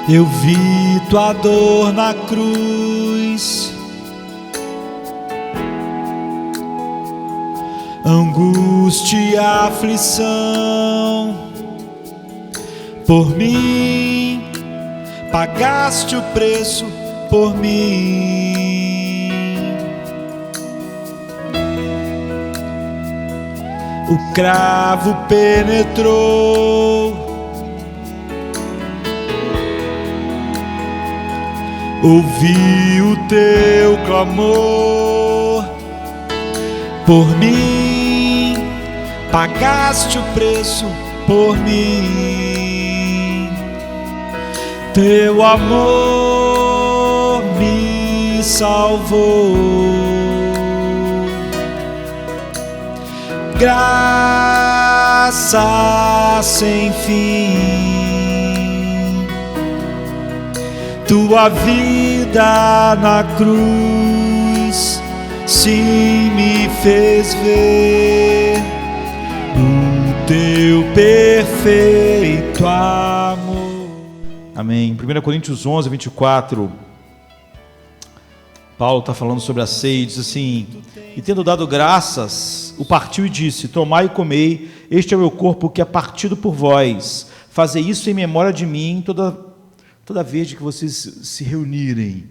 Eu vi tua dor na cruz, angústia e aflição. Por mim, pagaste o preço por mim. O cravo penetrou, ouvi o teu clamor. Por mim, pagaste o preço por mim. Teu amor me salvou. Graça sem fim, tua vida na cruz sim me fez ver o teu perfeito amor. Amém. 1 Coríntios 11, 24, Paulo está falando sobre a ceia e diz assim: e tendo dado graças, o partiu e disse: tomai e comei, este é o meu corpo que é partido por vós, fazei isso em memória de mim toda vez que vocês se reunirem.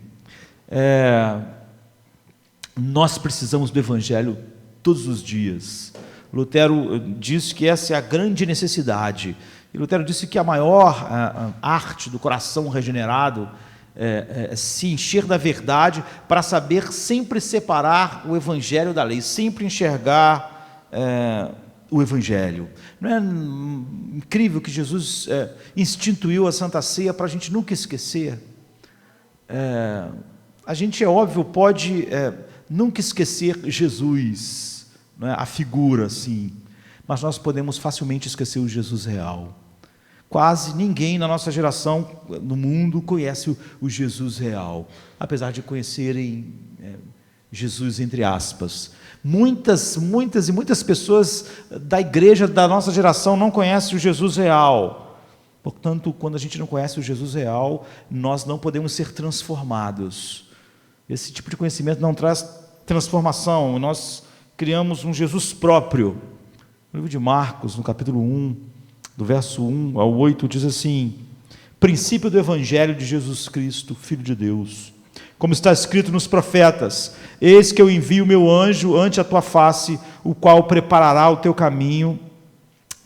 Nós precisamos do Evangelho todos os dias. Lutero disse que essa é a grande necessidade. E Lutero disse que a maior arte do coração regenerado é se encher da verdade para saber sempre separar o Evangelho da lei, sempre enxergar o Evangelho. Não é incrível que Jesus instituiu a Santa Ceia para a gente nunca esquecer? A gente, é óbvio, pode nunca esquecer Jesus, não é? A figura, assim, mas nós podemos facilmente esquecer o Jesus real. Quase ninguém na nossa geração, no mundo, conhece o Jesus real, apesar de conhecerem Jesus entre aspas. Muitas pessoas da igreja da nossa geração não conhecem o Jesus real. Portanto, quando a gente não conhece o Jesus real, nós não podemos ser transformados. Esse tipo de conhecimento não traz transformação. Nós criamos um Jesus próprio. No livro de Marcos, no capítulo 1, do verso 1 ao 8, diz assim: princípio do Evangelho de Jesus Cristo, Filho de Deus. Como está escrito nos profetas: eis que eu envio o meu anjo ante a tua face, o qual preparará o teu caminho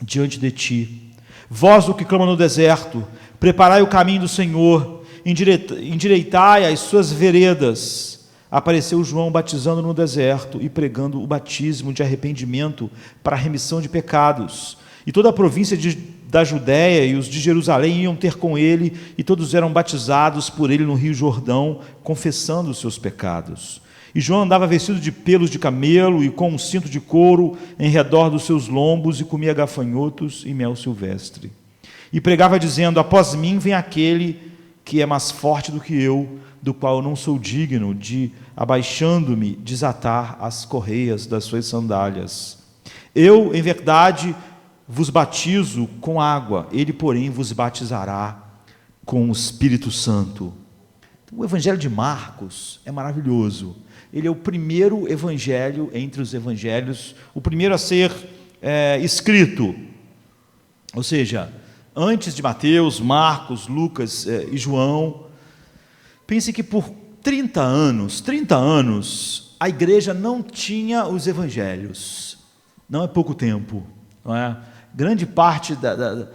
diante de ti. Vós, o que clama no deserto, preparai o caminho do Senhor, endireitai as suas veredas. Apareceu João batizando no deserto e pregando o batismo de arrependimento para a remissão de pecados. E toda a província da Judéia e os de Jerusalém iam ter com ele, e todos eram batizados por ele no rio Jordão, confessando os seus pecados. E João andava vestido de pelos de camelo e com um cinto de couro em redor dos seus lombos, e comia gafanhotos e mel silvestre. E pregava dizendo: após mim vem aquele que é mais forte do que eu, do qual eu não sou digno de, abaixando-me, desatar as correias das suas sandálias. Eu, em verdade, vos batizo com água, ele, porém, vos batizará com o Espírito Santo. O Evangelho de Marcos é maravilhoso. Ele é o primeiro evangelho entre os evangelhos, o primeiro a ser escrito. Ou seja, antes de Mateus, Marcos, Lucas e João. Pense que por 30 anos, a igreja não tinha os evangelhos. Não é pouco tempo, não é? Grande parte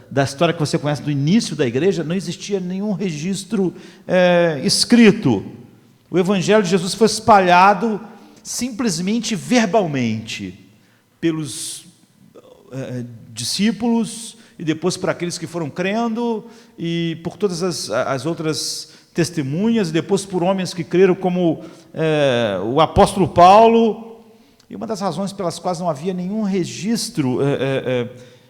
da história que você conhece do início da igreja, não existia nenhum registro escrito. O Evangelho de Jesus foi espalhado simplesmente verbalmente pelos discípulos, e depois por aqueles que foram crendo, e por todas as outras testemunhas, e depois por homens que creram, como o apóstolo Paulo. E uma das razões pelas quais não havia nenhum registro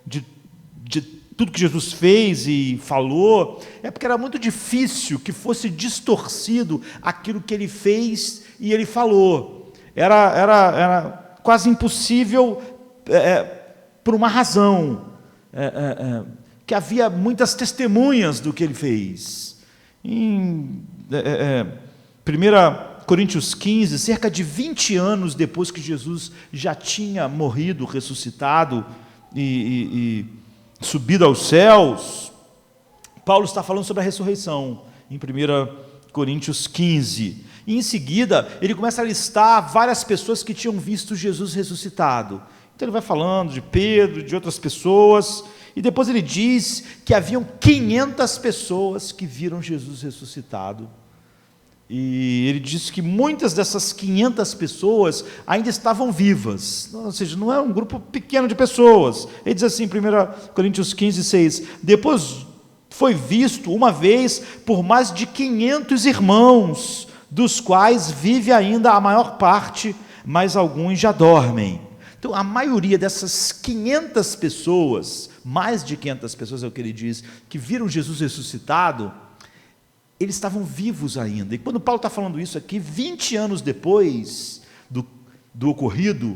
de tudo que Jesus fez e falou, é porque era muito difícil que fosse distorcido aquilo que ele fez e ele falou. Era quase impossível, por uma razão, que havia muitas testemunhas do que ele fez. Em 1 Coríntios 15, cerca de 20 anos depois que Jesus já tinha morrido, ressuscitado e subido aos céus, Paulo está falando sobre a ressurreição, em 1 Coríntios 15. E em seguida, ele começa a listar várias pessoas que tinham visto Jesus ressuscitado. Então ele vai falando de Pedro, de outras pessoas, e depois ele diz que haviam 500 pessoas que viram Jesus ressuscitado. E ele diz que muitas dessas 500 pessoas ainda estavam vivas, ou seja, não é um grupo pequeno de pessoas. Ele diz assim, 1 Coríntios 15, 6, depois foi visto uma vez por mais de 500 irmãos, dos quais vive ainda a maior parte, mas alguns já dormem. Então, a maioria dessas 500 pessoas, mais de 500 pessoas é o que ele diz, que viram Jesus ressuscitado, eles estavam vivos ainda. E quando Paulo está falando isso aqui, 20 anos depois do ocorrido,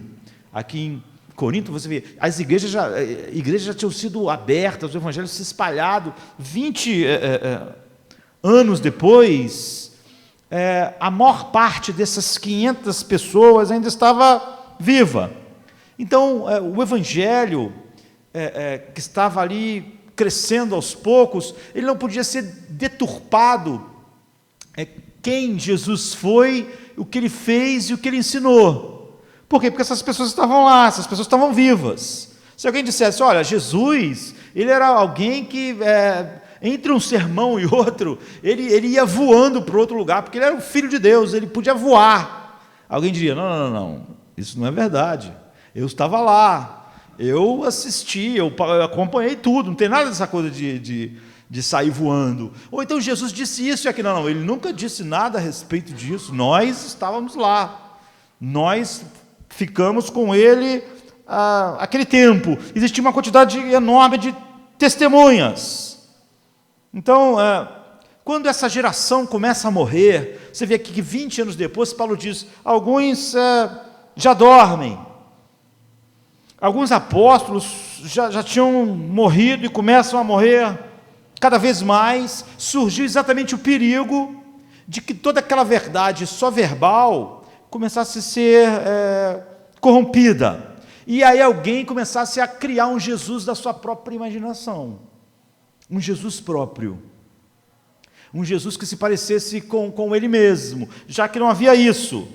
aqui em Corinto, você vê, as igrejas já tinham sido abertas, o evangelho se espalhado, 20 anos depois, a maior parte dessas 500 pessoas ainda estava viva. Então, o evangelho que estava ali crescendo aos poucos, ele não podia ser deturpado. Quem Jesus foi, o que ele fez e o que ele ensinou. Por quê? Porque essas pessoas estavam lá, essas pessoas estavam vivas. Se alguém dissesse, olha, Jesus, ele era alguém que, entre um sermão e outro, ele ia voando para outro lugar, porque ele era o Filho de Deus, ele podia voar. Alguém diria, não, isso não é verdade. Eu estava lá, eu assisti, eu acompanhei tudo, não tem nada dessa coisa de sair voando. Ou então Jesus disse isso e aquilo. Não, ele nunca disse nada a respeito disso. Nós estávamos lá, nós ficamos com ele aquele tempo. Existia uma quantidade enorme de testemunhas. Então, quando essa geração começa a morrer, você vê aqui que 20 anos depois, Paulo diz, alguns já dormem. Alguns apóstolos já tinham morrido e começam a morrer cada vez mais. Surgiu exatamente o perigo de que toda aquela verdade só verbal começasse a ser corrompida. E aí alguém começasse a criar um Jesus da sua própria imaginação. Um Jesus próprio. Um Jesus que se parecesse com ele mesmo, já que não havia isso.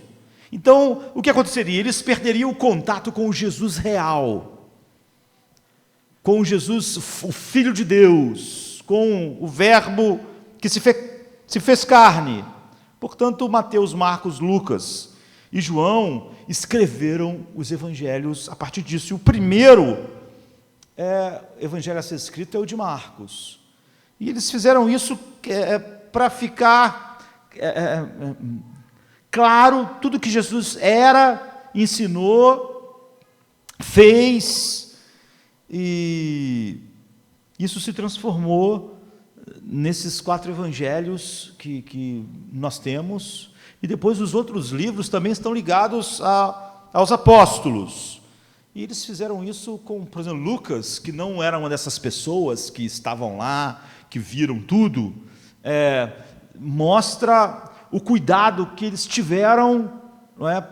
Então, o que aconteceria? Eles perderiam o contato com o Jesus real, com o Jesus, o Filho de Deus, com o Verbo que se fez carne. Portanto, Mateus, Marcos, Lucas e João escreveram os evangelhos a partir disso. E o primeiro evangelho a ser escrito é o de Marcos. E eles fizeram isso para ficar claro tudo que Jesus era, ensinou, fez, e isso se transformou nesses 4 evangelhos que nós temos, e depois os outros livros também estão ligados aos apóstolos. E eles fizeram isso com, por exemplo, Lucas, que não era uma dessas pessoas que estavam lá, que viram tudo, mostra o cuidado que eles tiveram,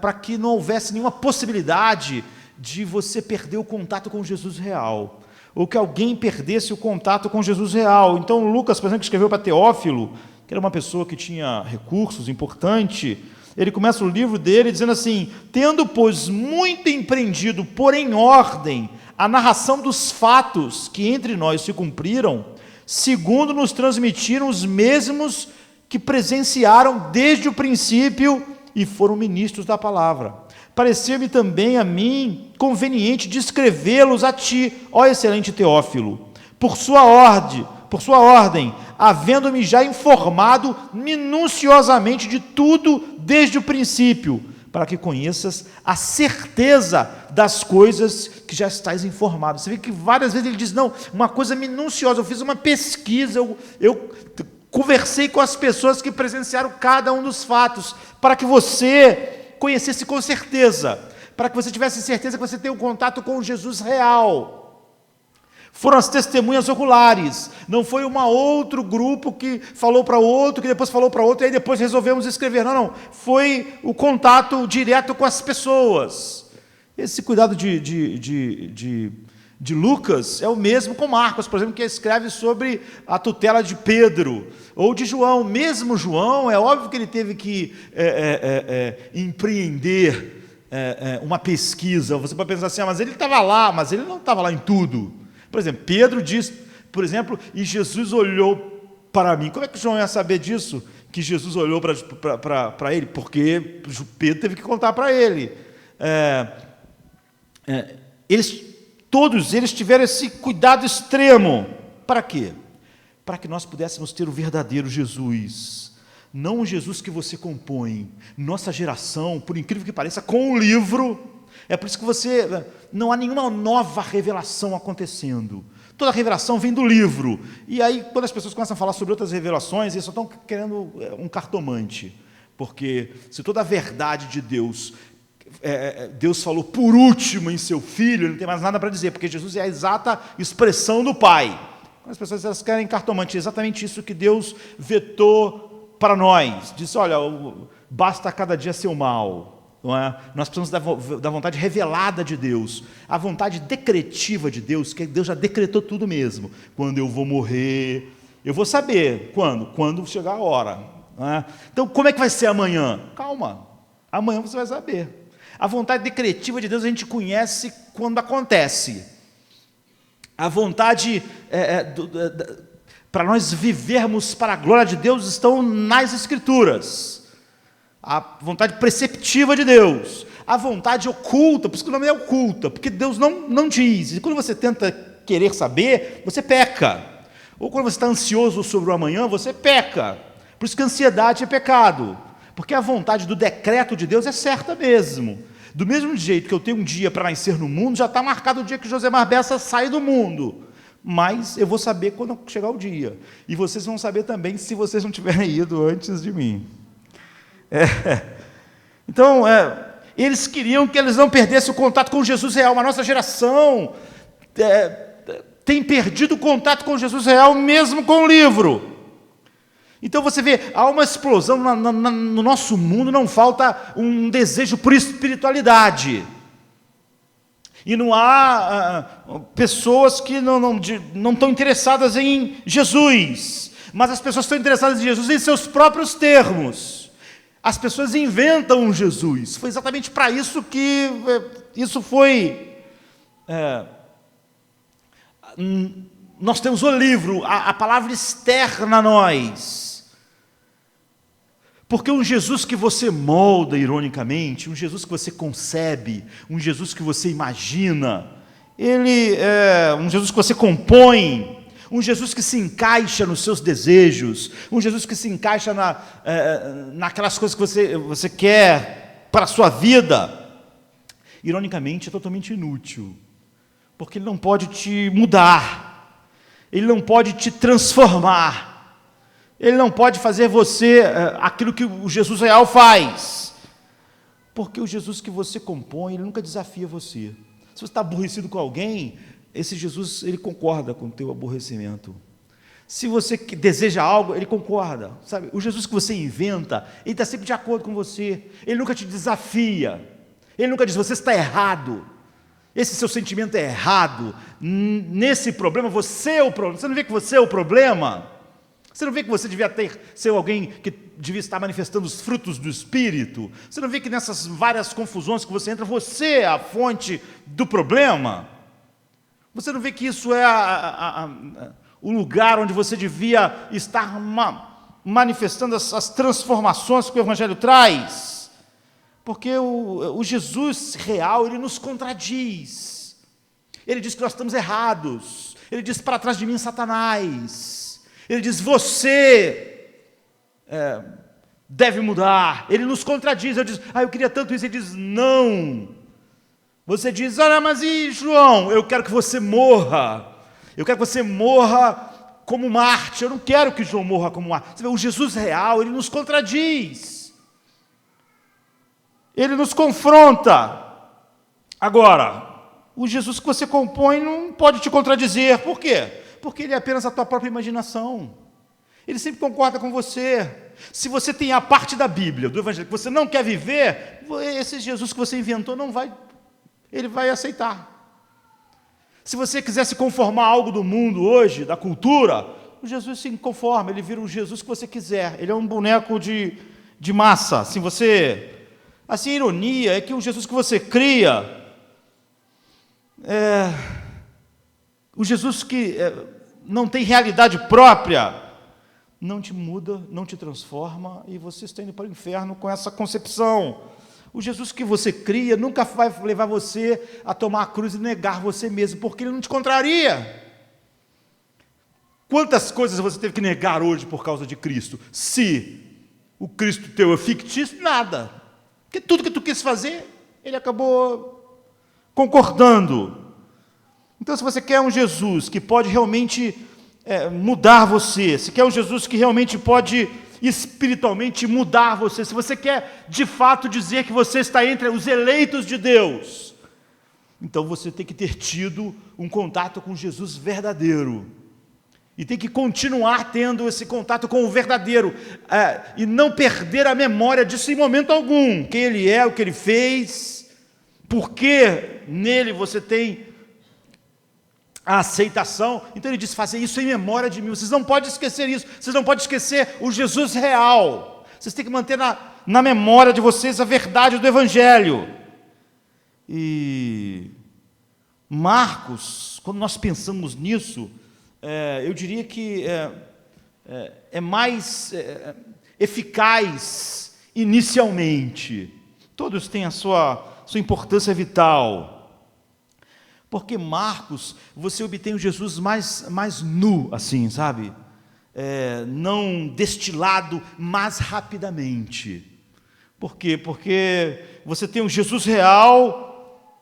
para que não houvesse nenhuma possibilidade de você perder o contato com Jesus real, ou que alguém perdesse o contato com Jesus real. Então, Lucas, por exemplo, que escreveu para Teófilo, que era uma pessoa que tinha recursos, importante, ele começa o livro dele dizendo assim, tendo, pois, muito empreendido, por em ordem, a narração dos fatos que entre nós se cumpriram, segundo nos transmitiram os mesmos que presenciaram desde o princípio e foram ministros da palavra. Pareceu-me também a mim conveniente descrevê-los a ti, ó excelente Teófilo, por sua ordem, havendo-me já informado minuciosamente de tudo desde o princípio, para que conheças a certeza das coisas que já estás informado. Você vê que várias vezes ele diz, não, uma coisa minuciosa, eu fiz uma pesquisa, eu conversei com as pessoas que presenciaram cada um dos fatos, para que você conhecesse com certeza, para que você tivesse certeza que você tem um contato com Jesus real. Foram as testemunhas oculares. Não foi um outro grupo que falou para outro, que depois falou para outro, e aí depois resolvemos escrever. Não, não. Foi o contato direto com as pessoas. Esse cuidado de Lucas é o mesmo com Marcos, por exemplo, que escreve sobre a tutela de Pedro, ou de João. Mesmo João, é óbvio que ele teve que empreender uma pesquisa. Você pode pensar assim, mas ele estava lá, mas ele não estava lá em tudo. Por exemplo, Pedro diz, por exemplo, e Jesus olhou para mim. Como é que João ia saber disso? Que Jesus olhou para ele? Porque Pedro teve que contar para ele. Todos eles tiveram esse cuidado extremo. Para quê? Para que nós pudéssemos ter o verdadeiro Jesus. Não o Jesus que você compõe. Nossa geração, por incrível que pareça, com o livro... É por isso que não há nenhuma nova revelação acontecendo. Toda revelação vem do livro. E aí, quando as pessoas começam a falar sobre outras revelações, eles só estão querendo um cartomante. Porque se toda a verdade de Deus, Deus falou por último em seu Filho, ele não tem mais nada para dizer, porque Jesus é a exata expressão do Pai. As pessoas elas querem cartomante, é exatamente isso que Deus vetou para nós. Disse, olha, basta cada dia seu mal. Não é? Nós precisamos da vontade revelada de Deus, a vontade decretiva de Deus, que Deus já decretou tudo mesmo. Quando eu vou morrer, eu vou saber quando chegar a hora. Não é? Então, como é que vai ser amanhã? Calma, amanhã você vai saber. A vontade decretiva de Deus a gente conhece quando acontece. A vontade para nós vivermos para a glória de Deus estão nas Escrituras. A vontade preceptiva de Deus, a vontade oculta, por isso que o nome é oculta, porque Deus não diz. E quando você tenta querer saber, você peca. Ou quando você está ansioso sobre o amanhã, você peca. Por isso que a ansiedade é pecado. Porque a vontade do decreto de Deus é certa mesmo. Do mesmo jeito que eu tenho um dia para nascer no mundo, já está marcado o dia que Josemar Bessa sai do mundo. Mas eu vou saber quando chegar o dia. E vocês vão saber também se vocês não tiverem ido antes de mim. Então, eles queriam que eles não perdessem o contato com Jesus real. A nossa geração tem perdido o contato com Jesus real, mesmo com o livro. Então você vê, há uma explosão no nosso mundo, não falta um desejo por espiritualidade. E não há pessoas que não estão interessadas em Jesus, mas as pessoas estão interessadas em Jesus em seus próprios termos. As pessoas inventam um Jesus. Foi exatamente para isso que isso foi... nós temos o livro, a palavra externa a nós. Porque um Jesus que você molda, ironicamente, um Jesus que você concebe, um Jesus que você imagina, ele é um Jesus que você compõe, um Jesus que se encaixa nos seus desejos, um Jesus que se encaixa naquelas coisas que você quer para a sua vida, ironicamente, é totalmente inútil, porque ele não pode te mudar, ele não pode te transformar, ele não pode fazer você aquilo que o Jesus real faz, porque o Jesus que você compõe, ele nunca desafia você. Se você está aborrecido com alguém, esse Jesus, ele concorda com o teu aborrecimento. Se você deseja algo, ele concorda. Sabe? O Jesus que você inventa, ele está sempre de acordo com você. Ele nunca te desafia. Ele nunca diz, você está errado. Esse seu sentimento é errado. Nesse problema, você é o problema. Você não vê que você é o problema? Você não vê que você devia ser alguém que devia estar manifestando os frutos do Espírito? Você não vê que nessas várias confusões que você entra, você é a fonte do problema? Você não vê que isso é o lugar onde você devia estar manifestando as transformações que o Evangelho traz? Porque o Jesus real, ele nos contradiz. Ele diz que nós estamos errados. Ele diz, para trás de mim, Satanás. Ele diz, você deve mudar. Ele nos contradiz. Eu digo, eu queria tanto isso. Ele diz, não. Você diz, olha, mas e João? Eu quero que você morra. Eu quero que você morra como Marte. Eu não quero que João morra como Marte. Você vê, o Jesus real, ele nos contradiz. Ele nos confronta. Agora, O Jesus que você compõe não pode te contradizer. Por quê? Porque ele é apenas a tua própria imaginação. Ele sempre concorda com você. Se você tem a parte da Bíblia, do Evangelho, que você não quer viver, esse Jesus que você inventou ele vai aceitar. Se você quiser se conformar a algo do mundo hoje, da cultura, o Jesus se conforma, ele vira o Jesus que você quiser. Ele é um boneco de massa. Assim, a ironia é que o Jesus que você cria, o Jesus que não tem realidade própria, não te muda, não te transforma, e você está indo para o inferno com essa concepção. O Jesus que você cria nunca vai levar você a tomar a cruz e negar você mesmo, porque ele não te contraria. Quantas coisas você teve que negar hoje por causa de Cristo? Se o Cristo teu é fictício, nada. Porque tudo que tu quis fazer, ele acabou concordando. Então, se você quer um Jesus que pode realmente mudar você, se quer um Jesus que realmente pode espiritualmente mudar você, se você quer de fato dizer que você está entre os eleitos de Deus, então você tem que ter tido um contato com Jesus verdadeiro, e tem que continuar tendo esse contato com o verdadeiro, e não perder a memória disso em momento algum, quem ele é, o que ele fez, porque nele você tem a aceitação. Então ele diz, fazer isso em memória de mim. Vocês não podem esquecer isso, vocês não podem esquecer o Jesus real, vocês têm que manter na memória de vocês a verdade do Evangelho. E Marcos, quando nós pensamos nisso, eu diria que é mais eficaz inicialmente. Todos têm a sua importância vital. Porque Marcos, você obtém o Jesus mais nu, assim, sabe? Não destilado, mas rapidamente. Por quê? Porque você tem o Jesus real,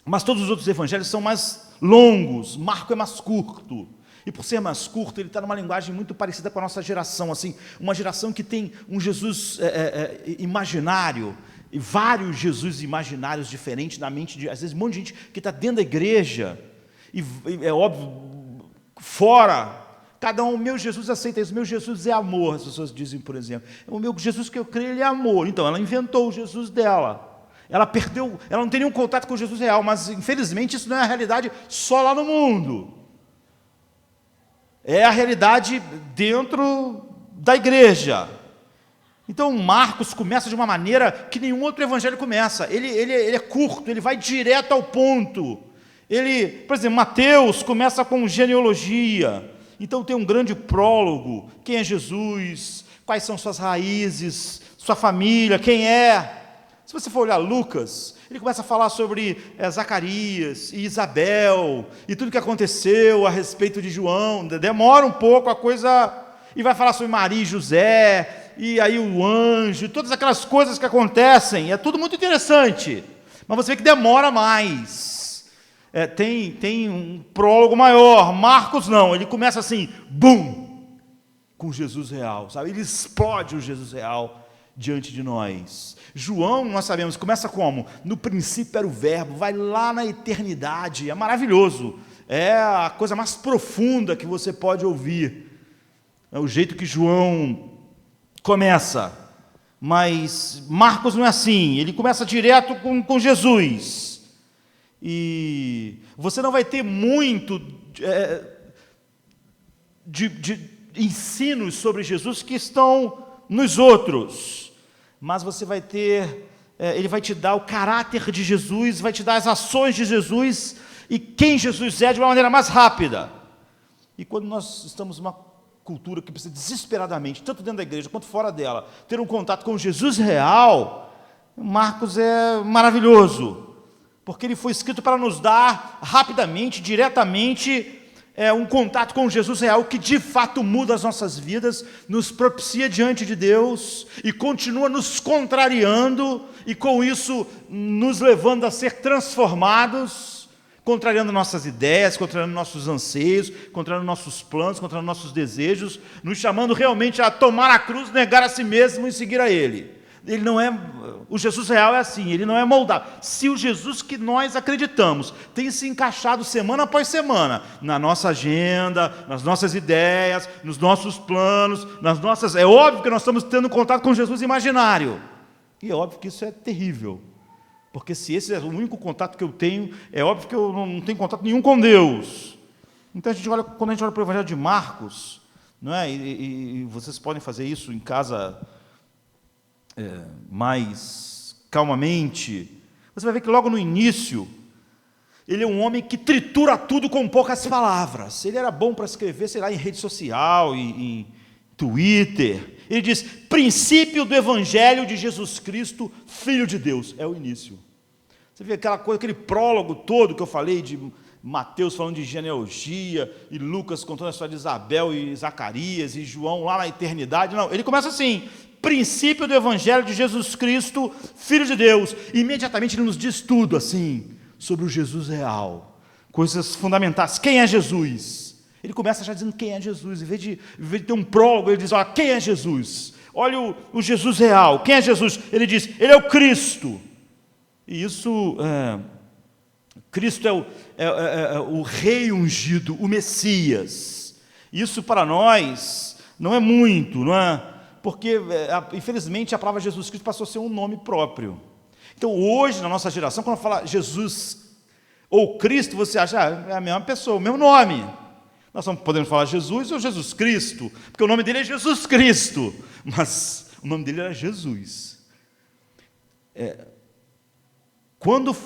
mas todos os outros evangelhos são mais longos. Marcos é mais curto. E por ser mais curto, ele está numa linguagem muito parecida com a nossa geração, assim, uma geração que tem um Jesus imaginário, e vários Jesus imaginários diferentes na mente de, às vezes, um monte de gente que está dentro da igreja, e é óbvio, fora, cada um, o meu Jesus aceita isso, o meu Jesus é amor, as pessoas dizem, por exemplo, o meu Jesus que eu creio, ele é amor. Então, ela inventou o Jesus dela, ela não tem nenhum contato com o Jesus real, mas, infelizmente, isso não é a realidade só lá no mundo, é a realidade dentro da igreja. Então, Marcos começa de uma maneira que nenhum outro evangelho começa. Ele é curto, ele vai direto ao ponto. Por exemplo, Mateus começa com genealogia. Então, tem um grande prólogo. Quem é Jesus? Quais são suas raízes? Sua família? Quem é? Se você for olhar Lucas, ele começa a falar sobre Zacarias e Isabel e tudo que aconteceu a respeito de João. Demora um pouco a coisa, e vai falar sobre Maria e José, e aí o anjo, todas aquelas coisas que acontecem, é tudo muito interessante, mas você vê que demora mais, tem um prólogo maior. Marcos não, ele começa assim, bum, com Jesus real, sabe? Ele explode o Jesus real diante de nós. João, nós sabemos, começa como? No princípio era o verbo, vai lá na eternidade, é maravilhoso, é a coisa mais profunda que você pode ouvir, é o jeito que João começa. Mas Marcos não é assim, ele começa direto com Jesus, e você não vai ter muito de ensinos sobre Jesus que estão nos outros, mas você vai ter, ele vai te dar o caráter de Jesus, vai te dar as ações de Jesus, e quem Jesus é de uma maneira mais rápida. E quando nós estamos numa cultura que precisa desesperadamente, tanto dentro da igreja quanto fora dela, ter um contato com Jesus real, Marcos é maravilhoso, porque ele foi escrito para nos dar rapidamente, diretamente, um contato com Jesus real, que de fato muda as nossas vidas, nos propicia diante de Deus, e continua nos contrariando, e com isso nos levando a ser transformados, contrariando nossas ideias, contrariando nossos anseios, contrariando nossos planos, contrariando nossos desejos, nos chamando realmente a tomar a cruz, negar a si mesmo e seguir a Ele. Ele não é, o Jesus real é assim, ele não é moldável. Se o Jesus que nós acreditamos tem se encaixado semana após semana na nossa agenda, nas nossas ideias, nos nossos planos, é óbvio que nós estamos tendo contato com Jesus imaginário. E é óbvio que isso é terrível. Porque se esse é o único contato que eu tenho, é óbvio que eu não tenho contato nenhum com Deus. Então, quando a gente olha para o Evangelho de Marcos, não é? E vocês podem fazer isso em casa mais calmamente, você vai ver que logo no início, ele é um homem que tritura tudo com poucas palavras. Ele era bom para escrever, sei lá, em rede social, em Twitter. Ele diz, princípio do Evangelho de Jesus Cristo, Filho de Deus. É o início. Você vê aquela coisa, aquele prólogo todo que eu falei de Mateus falando de genealogia, e Lucas contando a história de Isabel e Zacarias, e João lá na eternidade. Não, ele começa assim, princípio do Evangelho de Jesus Cristo, Filho de Deus. E imediatamente ele nos diz tudo assim, sobre o Jesus real, coisas fundamentais. Quem é Jesus? Ele começa já dizendo quem é Jesus. Em vez de ter um prólogo, ele diz, olha, quem é Jesus? Olha o Jesus real. Quem é Jesus? Ele diz, ele é o Cristo. E isso, Cristo é o Rei ungido, o Messias. Isso para nós não é muito, não é? Porque, infelizmente, a palavra Jesus Cristo passou a ser um nome próprio. Então, hoje, na nossa geração, quando fala Jesus ou Cristo, você acha, é a mesma pessoa, o mesmo nome. Nós podemos falar Jesus ou Jesus Cristo, porque o nome dele é Jesus Cristo, mas o nome dele era Jesus. Quando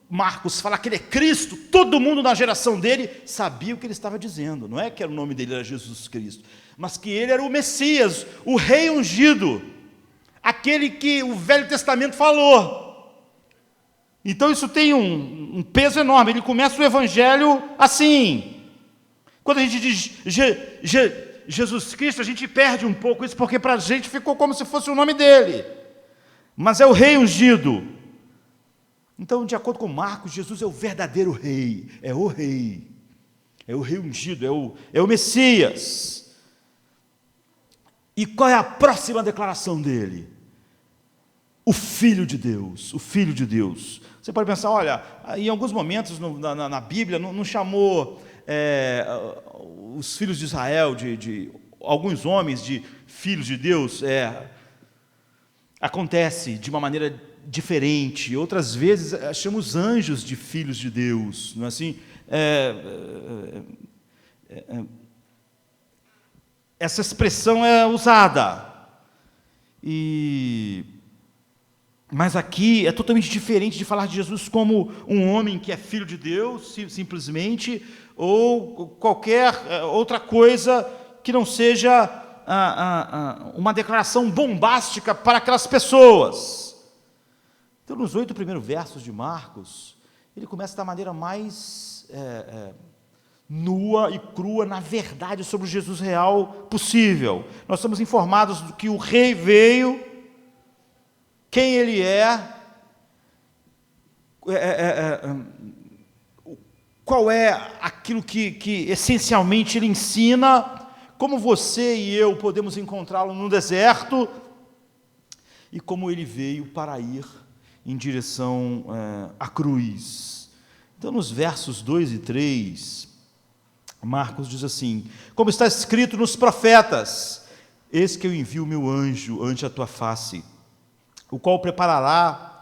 Marcos fala que ele é Cristo, todo mundo na geração dele sabia o que ele estava dizendo. Não é que o nome dele era Jesus Cristo, mas que ele era o Messias, o Rei ungido, aquele que o Velho Testamento falou. Então isso tem um peso enorme. Ele começa o Evangelho assim. Quando a gente diz Jesus Cristo, a gente perde um pouco isso, porque para a gente ficou como se fosse o nome dele. Mas é o Rei ungido. Então, de acordo com Marcos, Jesus é o verdadeiro Rei. É o Rei. É o Rei ungido, é o Messias. E qual é a próxima declaração dele? O Filho de Deus. O Filho de Deus. Você pode pensar, olha, em alguns momentos na Bíblia não chamou os filhos de Israel, de alguns homens de filhos de Deus, acontece de uma maneira diferente. Outras vezes chama os anjos de filhos de Deus, não é assim? Essa expressão é usada. Mas aqui é totalmente diferente de falar de Jesus como um homem que é filho de Deus, simplesmente, ou qualquer outra coisa que não seja uma declaração bombástica para aquelas pessoas. Então, nos 8 primeiros versos de Marcos, ele começa da maneira mais nua e crua, na verdade, sobre o Jesus real possível. Nós somos informados de que o Rei veio, quem ele qual é aquilo que essencialmente ele ensina, como você e eu podemos encontrá-lo no deserto, e como ele veio para ir em direção à cruz. Então, nos versos 2 e 3, Marcos diz assim, como está escrito nos profetas, eis que eu envio o meu anjo ante a tua face, o qual preparará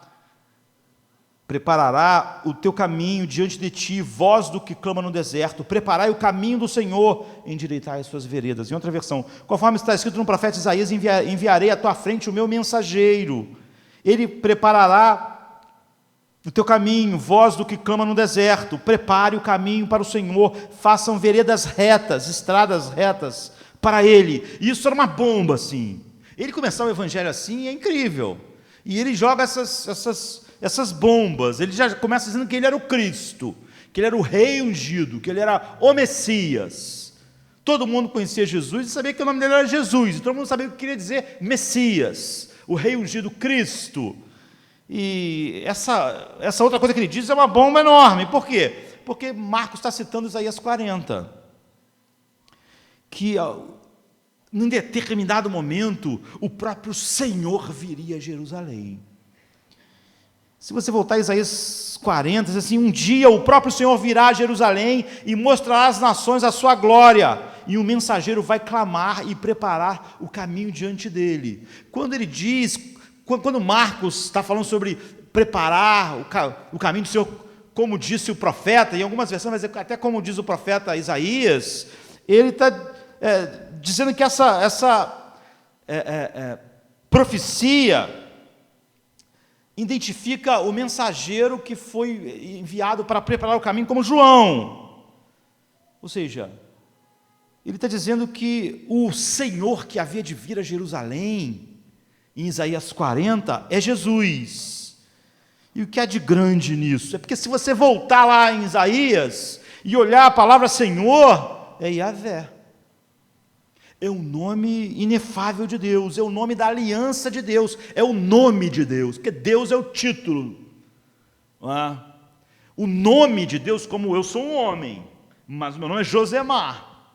o teu caminho diante de ti, voz do que clama no deserto, preparai o caminho do Senhor, endireitai as suas veredas. Em outra versão, conforme está escrito no profeta Isaías, enviarei à tua frente o meu mensageiro, ele preparará o teu caminho, voz do que clama no deserto, prepare o caminho para o Senhor, façam veredas retas, estradas retas para ele. E isso era uma bomba assim. Ele começar o evangelho assim é incrível. E ele joga essas bombas. Ele já começa dizendo que ele era o Cristo, que ele era o Rei ungido, que ele era o Messias. Todo mundo conhecia Jesus e sabia que o nome dele era Jesus. E todo mundo sabia o que queria dizer Messias, o Rei ungido, Cristo. E essa outra coisa que ele diz é uma bomba enorme. Por quê? Porque Marcos está citando Isaías 40. Que num determinado momento, o próprio Senhor viria a Jerusalém. Se você voltar a Isaías 40, diz assim: um dia o próprio Senhor virá a Jerusalém e mostrará às nações a sua glória, e um mensageiro vai clamar e preparar o caminho diante dele. Quando ele diz, quando Marcos está falando sobre preparar o caminho do Senhor, como disse o profeta, em algumas versões vai dizer até como diz o profeta Isaías, ele está dizendo que essa profecia identifica o mensageiro que foi enviado para preparar o caminho como João. Ou seja, ele está dizendo que o Senhor que havia de vir a Jerusalém, em Isaías 40, é Jesus. E o que há de grande nisso? É porque se você voltar lá em Isaías e olhar a palavra Senhor, é Yahvé. É o nome inefável de Deus, é o nome da aliança de Deus, é o nome de Deus, porque Deus é o título. Não é? O nome de Deus, como eu sou um homem, mas meu nome é Josemar.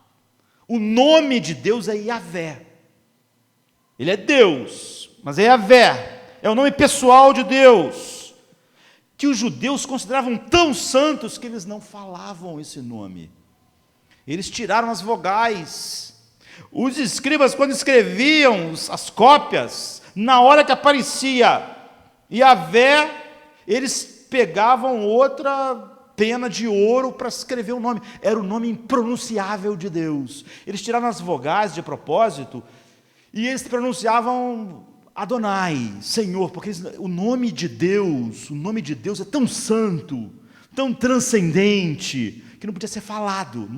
O nome de Deus é Yahvé. Ele é Deus, mas é Yahvé, é o nome pessoal de Deus, que os judeus consideravam tão santos que eles não falavam esse nome. Eles tiraram as vogais. Os escribas, quando escreviam as cópias, na hora que aparecia Yahvé, eles pegavam outra pena de ouro para escrever o nome. Era o nome impronunciável de Deus. Eles tiraram as vogais de propósito e eles pronunciavam Adonai, Senhor, porque o nome de Deus é tão santo, tão transcendente, que não podia ser falado,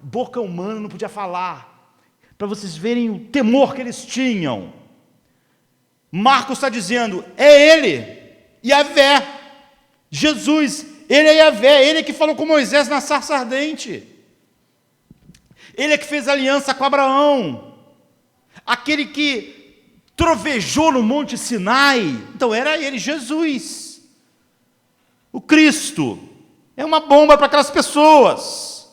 boca humana não podia falar, para vocês verem o temor que eles tinham. Marcos está dizendo, é ele, Yahvé, Jesus, ele é Yahvé, ele é que falou com Moisés na sarça ardente, ele é que fez aliança com Abraão, aquele que trovejou no Monte Sinai, então era ele, Jesus, o Cristo. É uma bomba para aquelas pessoas.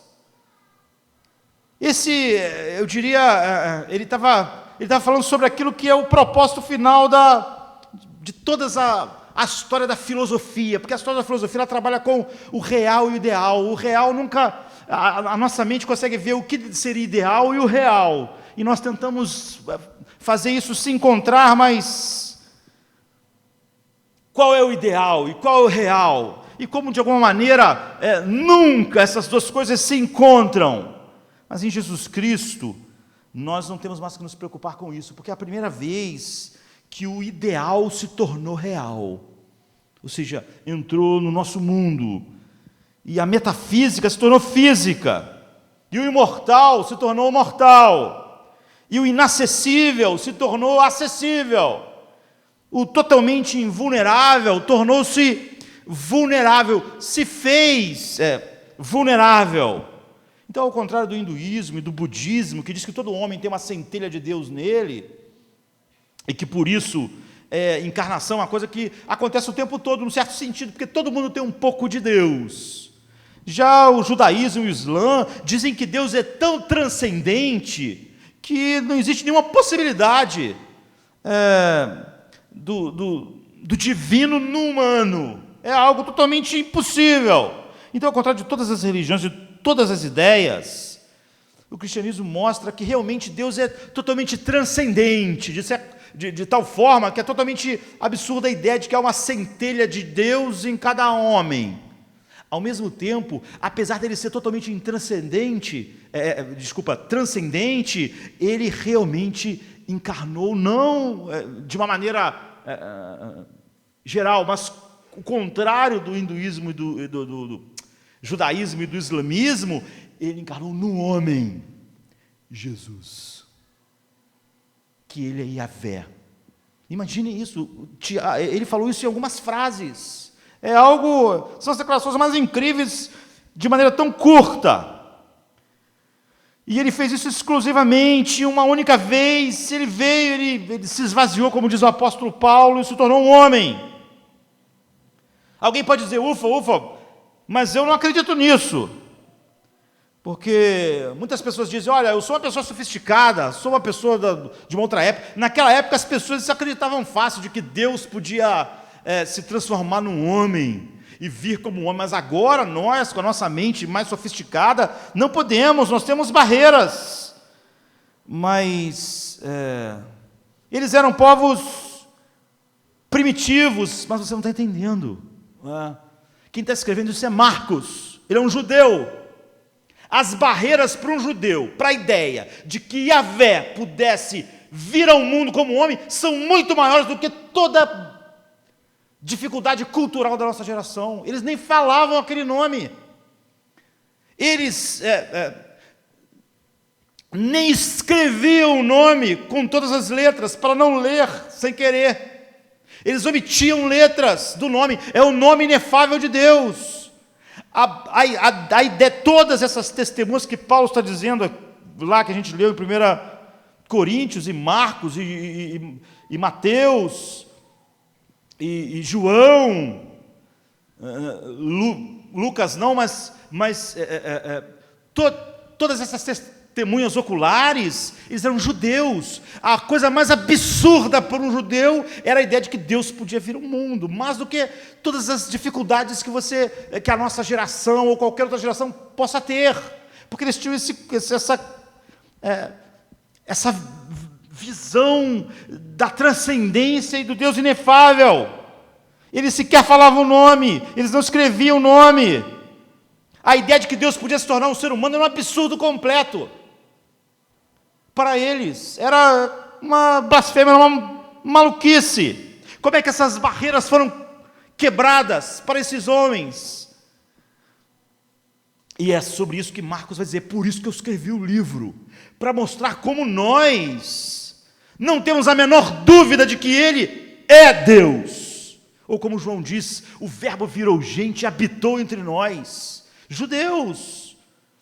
Eu diria, ele estava falando sobre aquilo que é o propósito final de toda a história da filosofia, porque a história da filosofia ela trabalha com o real e o ideal. O real nunca, a nossa mente consegue ver o que seria ideal e o real, e nós tentamos fazer isso se encontrar, mas qual é o ideal e qual é o real? E como de alguma maneira nunca essas duas coisas se encontram. Mas em Jesus Cristo, nós não temos mais que nos preocupar com isso, porque é a primeira vez que o ideal se tornou real. Ou seja, entrou no nosso mundo, e a metafísica se tornou física, e o imortal se tornou mortal, e o inacessível se tornou acessível, o totalmente invulnerável tornou-se vulnerável, se fez vulnerável. Então, ao contrário do hinduísmo e do budismo, que diz que todo homem tem uma centelha de Deus nele, e que por isso encarnação é uma coisa que acontece o tempo todo, num certo sentido, porque todo mundo tem um pouco de Deus. Já o judaísmo e o islã dizem que Deus é tão transcendente que não existe nenhuma possibilidade do divino no humano. É algo totalmente impossível. Então, ao contrário de todas as religiões, de todas as ideias, o cristianismo mostra que realmente Deus é totalmente transcendente, de tal forma que é totalmente absurda a ideia de que há uma centelha de Deus em cada homem. Ao mesmo tempo, apesar dele ser totalmente transcendente, ele realmente encarnou, não de uma maneira geral, mas o contrário do hinduísmo e do judaísmo e do islamismo, ele encarnou no homem, Jesus, que ele é Yahvé. Imagine isso, ele falou isso em algumas frases, são as declarações mais incríveis, de maneira tão curta, e ele fez isso exclusivamente, uma única vez. Ele veio, ele se esvaziou, como diz o apóstolo Paulo, e se tornou um homem. Alguém pode dizer, ufa, mas eu não acredito nisso, Porque muitas pessoas dizem, olha, eu sou uma pessoa sofisticada, sou uma pessoa de uma outra época. Naquela época as pessoas acreditavam fácil de que Deus podia se transformar num homem e vir como um homem, mas agora nós, com a nossa mente mais sofisticada, não podemos, nós temos barreiras. Mas eles eram povos primitivos, mas você não está entendendo. Quem está escrevendo isso é Marcos, ele é um judeu. As barreiras para um judeu, para a ideia de que Yahvé pudesse vir ao mundo como homem, são muito maiores do que toda dificuldade cultural da nossa geração. Eles nem falavam aquele nome. Eles nem escreviam o nome com todas as letras, para não ler sem querer. Eles omitiam letras do nome. É o nome inefável de Deus. A ideia, todas essas testemunhas que Paulo está dizendo lá, que a gente leu em 1 Coríntios, e Marcos, e Mateus, e João, Lucas não, mas todas essas testemunhas oculares, eles eram judeus. A coisa mais absurda para um judeu era a ideia de que Deus podia vir ao mundo, mais do que todas as dificuldades que a nossa geração ou qualquer outra geração possa ter, porque eles tinham essa visão da transcendência e do Deus inefável. Eles sequer falavam o nome, eles não escreviam o nome. A ideia de que Deus podia se tornar um ser humano era um absurdo completo. Para eles, era uma blasfêmia, era uma maluquice. Como é que essas barreiras foram quebradas para esses homens? E é sobre isso que Marcos vai dizer, por isso que eu escrevi o livro, para mostrar como nós não temos a menor dúvida de que Ele é Deus. Ou como João diz, o verbo virou gente e habitou entre nós. Judeus,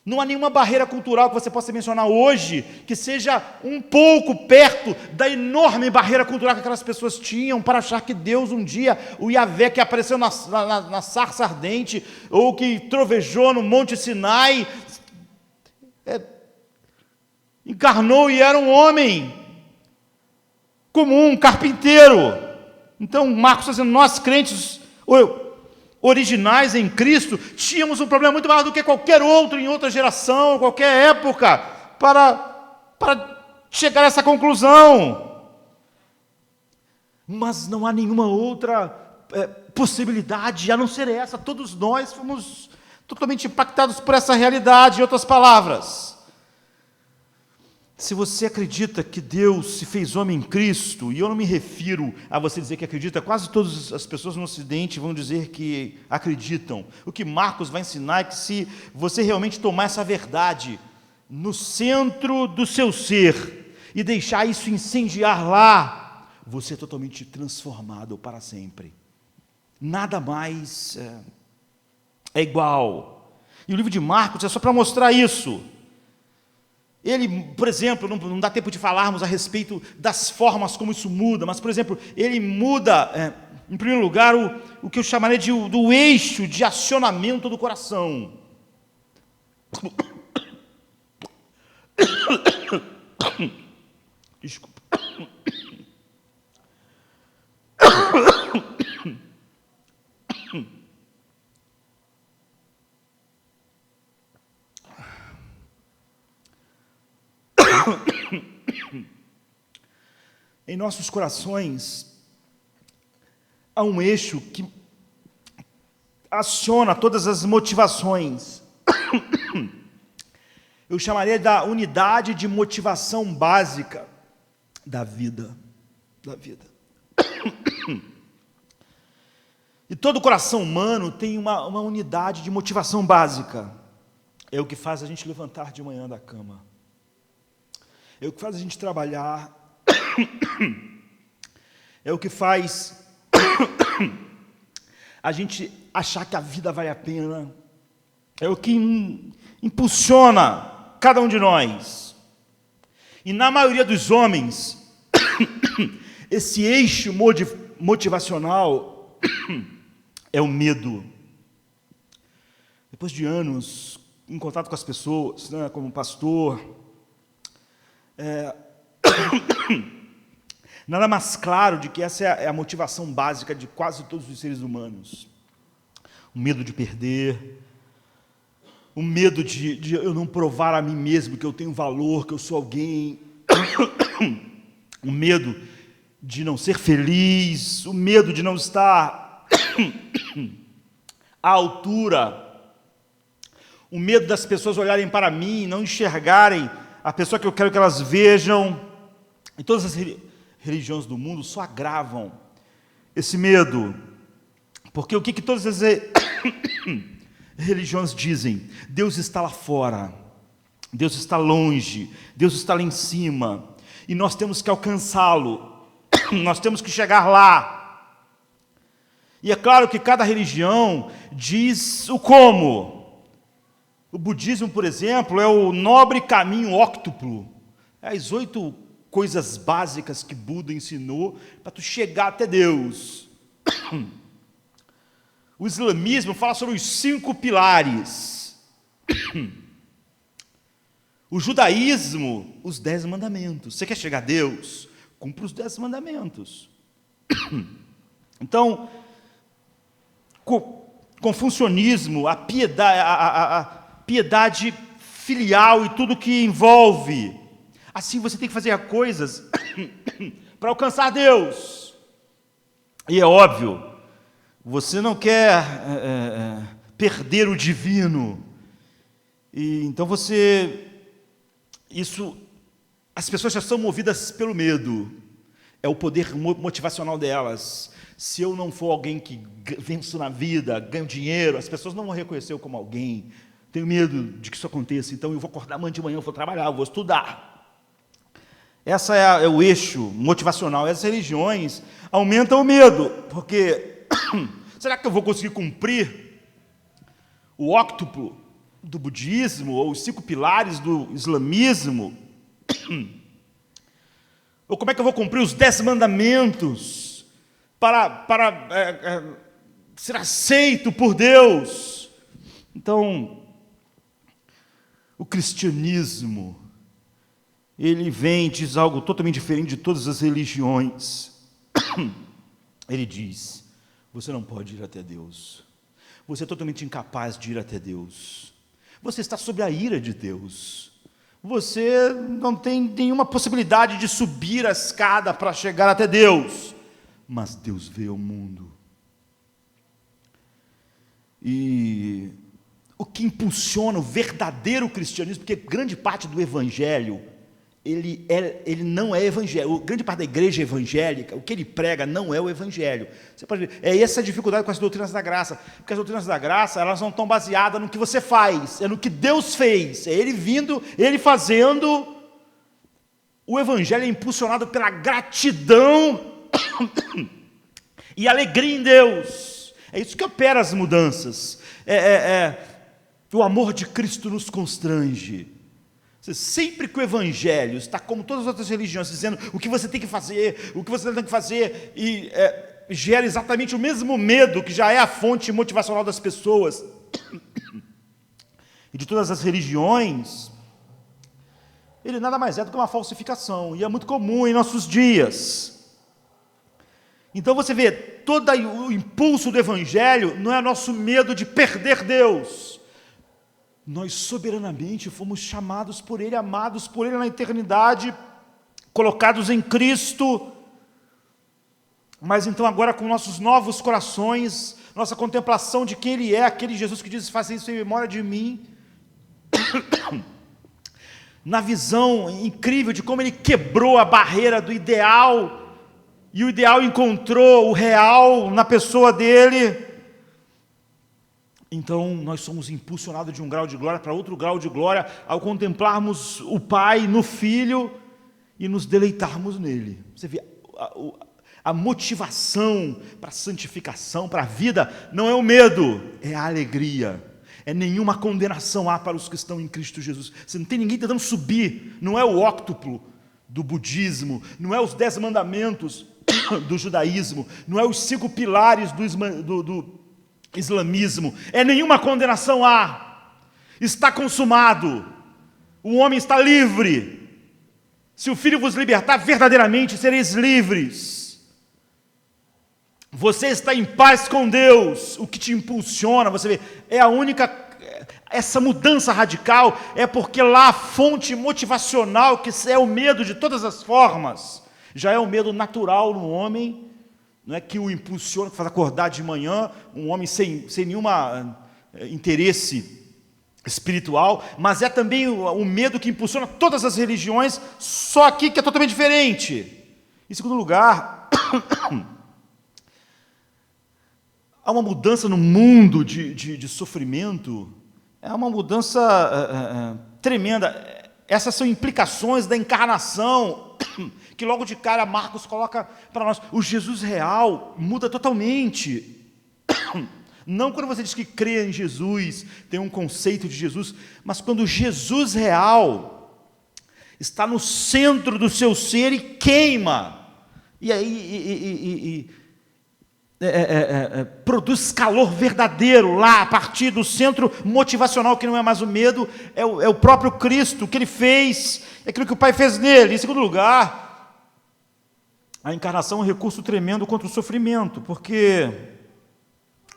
não há nenhuma barreira cultural que você possa mencionar hoje que seja um pouco perto da enorme barreira cultural que aquelas pessoas tinham para achar que Deus um dia, o Yahvé que apareceu na sarça ardente, ou que trovejou no Monte Sinai, encarnou e era um homem comum, um carpinteiro. Então Marcos está dizendo, nós crentes originais em Cristo, tínhamos um problema muito maior do que qualquer outro em outra geração, qualquer época, para chegar a essa conclusão. Mas não há nenhuma outra possibilidade a não ser essa. Todos nós fomos totalmente impactados por essa realidade. Em outras palavras, se você acredita que Deus se fez homem em Cristo, e eu não me refiro a você dizer que acredita, quase todas as pessoas no Ocidente vão dizer que acreditam. O que Marcos vai ensinar é que se você realmente tomar essa verdade no centro do seu ser e deixar isso incendiar lá, você é totalmente transformado para sempre. Nada mais é igual. E o livro de Marcos é só para mostrar isso. Ele, por exemplo, não dá tempo de falarmos a respeito das formas como isso muda, mas, por exemplo, ele muda, em primeiro lugar, o que eu chamaria do eixo de acionamento do coração. Desculpa. Em nossos corações há um eixo que aciona todas as motivações. Eu chamaria da unidade de motivação básica da vida. E todo coração humano tem uma unidade de motivação básica. É o que faz a gente levantar de manhã da cama. É o que faz a gente trabalhar. É o que faz a gente achar que a vida vale a pena. É o que impulsiona cada um de nós. E na maioria dos homens, esse eixo motivacional é o medo. Depois de anos em contato com as pessoas, né, como pastor, nada mais claro de que essa é a motivação básica de quase todos os seres humanos. O medo de perder, o medo de eu não provar a mim mesmo que eu tenho valor, que eu sou alguém, o medo de não ser feliz, o medo de não estar à altura, o medo das pessoas olharem para mim e não enxergarem a pessoa que eu quero que elas vejam. E todas as religiões do mundo só agravam esse medo. Porque o que todas as religiões dizem? Deus está lá fora, Deus está longe, Deus está lá em cima, e nós temos que alcançá-lo, nós temos que chegar lá. E é claro que cada religião diz o como. O budismo, por exemplo, é o nobre caminho óctuplo. É as 8 coisas básicas que Buda ensinou para tu chegar até Deus. O islamismo fala sobre os 5 pilares. O judaísmo, os 10 mandamentos. Você quer chegar a Deus? Cumpra os 10 mandamentos. Então, confucionismo, a piedade filial e tudo que envolve. Assim você tem que fazer coisas para alcançar Deus. E é óbvio, você não quer perder o divino. E então as pessoas já são movidas pelo medo. É o poder motivacional delas. Se eu não for alguém que venço na vida, ganho dinheiro, as pessoas não vão reconhecer eu como alguém. Tenho medo de que isso aconteça, então eu vou acordar amanhã de manhã, eu vou trabalhar, eu vou estudar. Essa é o eixo motivacional. Essas religiões aumentam o medo, porque será que eu vou conseguir cumprir o óctuplo do budismo, ou os 5 pilares do islamismo? Ou como é que eu vou cumprir os 10 mandamentos para ser aceito por Deus? Então, o cristianismo, ele vem e diz algo totalmente diferente de todas as religiões. Ele diz: você não pode ir até Deus. Você é totalmente incapaz de ir até Deus. Você está sob a ira de Deus. Você não tem nenhuma possibilidade de subir a escada para chegar até Deus. Mas Deus vê o mundo. E o que impulsiona o verdadeiro cristianismo, porque grande parte do evangelho, ele não é evangelho. Grande parte da igreja evangélica, o que ele prega não é o evangelho. Você pode ver, é essa a dificuldade com as doutrinas da graça, porque as doutrinas da graça, elas não estão baseadas no que você faz, é no que Deus fez, é Ele vindo, Ele fazendo. O evangelho é impulsionado pela gratidão e alegria em Deus. É isso que opera as mudanças. O amor de Cristo nos constrange. Sempre que o evangelho está, como todas as outras religiões, dizendo o que você tem que fazer, e gera exatamente o mesmo medo que já é a fonte motivacional das pessoas e de todas as religiões, ele nada mais é do que uma falsificação, e é muito comum em nossos dias. Então você vê, todo o impulso do evangelho não é nosso medo de perder Deus. Nós soberanamente fomos chamados por Ele, amados por Ele na eternidade, colocados em Cristo. Mas então agora com nossos novos corações, nossa contemplação de quem Ele é, aquele Jesus que diz: faça isso em memória de mim. Na visão incrível de como Ele quebrou a barreira do ideal, e o ideal encontrou o real na pessoa dEle. Então, nós somos impulsionados de um grau de glória para outro grau de glória, ao contemplarmos o Pai no Filho e nos deleitarmos nele. Você vê, a motivação para a santificação, para a vida, não é o medo, é a alegria. É nenhuma condenação há para os que estão em Cristo Jesus. Você não tem ninguém tentando subir, não é o óctuplo do budismo, não é os 10 mandamentos do judaísmo, não é os 5 pilares do islamismo, é nenhuma condenação há. Está consumado. O homem está livre. Se o Filho vos libertar, verdadeiramente sereis livres. Você está em paz com Deus. O que te impulsiona, você vê, é a única... Essa mudança radical é porque lá a fonte motivacional, que é o medo de todas as formas, já é o medo natural no homem, não é que o impulsiona, que faz acordar de manhã, um homem sem nenhum interesse espiritual, mas é também o medo que impulsiona todas as religiões, só aqui que é totalmente diferente. Em segundo lugar, há uma mudança no mundo de sofrimento, é uma mudança tremenda. Essas são implicações da encarnação, que logo de cara Marcos coloca para nós. O Jesus real muda totalmente. Não quando você diz que crê em Jesus, tem um conceito de Jesus, mas quando Jesus real está no centro do seu ser e queima, e aí produz calor verdadeiro lá, a partir do centro motivacional, que não é mais o medo, é o próprio Cristo, o que Ele fez, é aquilo que o Pai fez nele. Em segundo lugar, a encarnação é um recurso tremendo contra o sofrimento, porque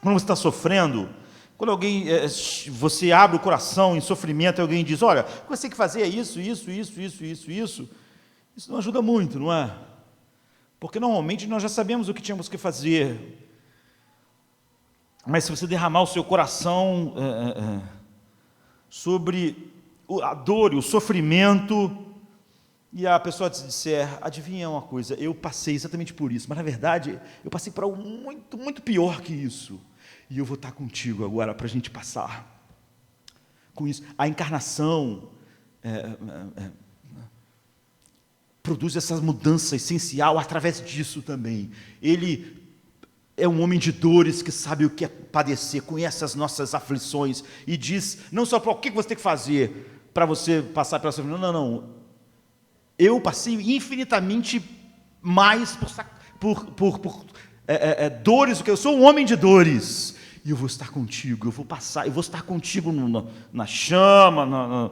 quando você está sofrendo, quando você abre o coração em sofrimento e alguém diz, olha, o que você tem que fazer é isso não ajuda muito, não é? Porque normalmente nós já sabemos o que tínhamos que fazer. Mas se você derramar o seu coração sobre a dor e o sofrimento, e a pessoa te disser, adivinha uma coisa, eu passei exatamente por isso, mas na verdade eu passei por algo muito, muito pior que isso, e eu vou estar contigo agora para a gente passar com isso. A encarnação produz essa mudança essencial através disso também. Ele é um homem de dores que sabe o que é padecer, conhece as nossas aflições e diz, não só para o que você tem que fazer para você passar pela sofrimento, não. Eu passei infinitamente mais por dores do que eu sou, um homem de dores. E eu vou estar contigo, eu vou estar contigo na chama,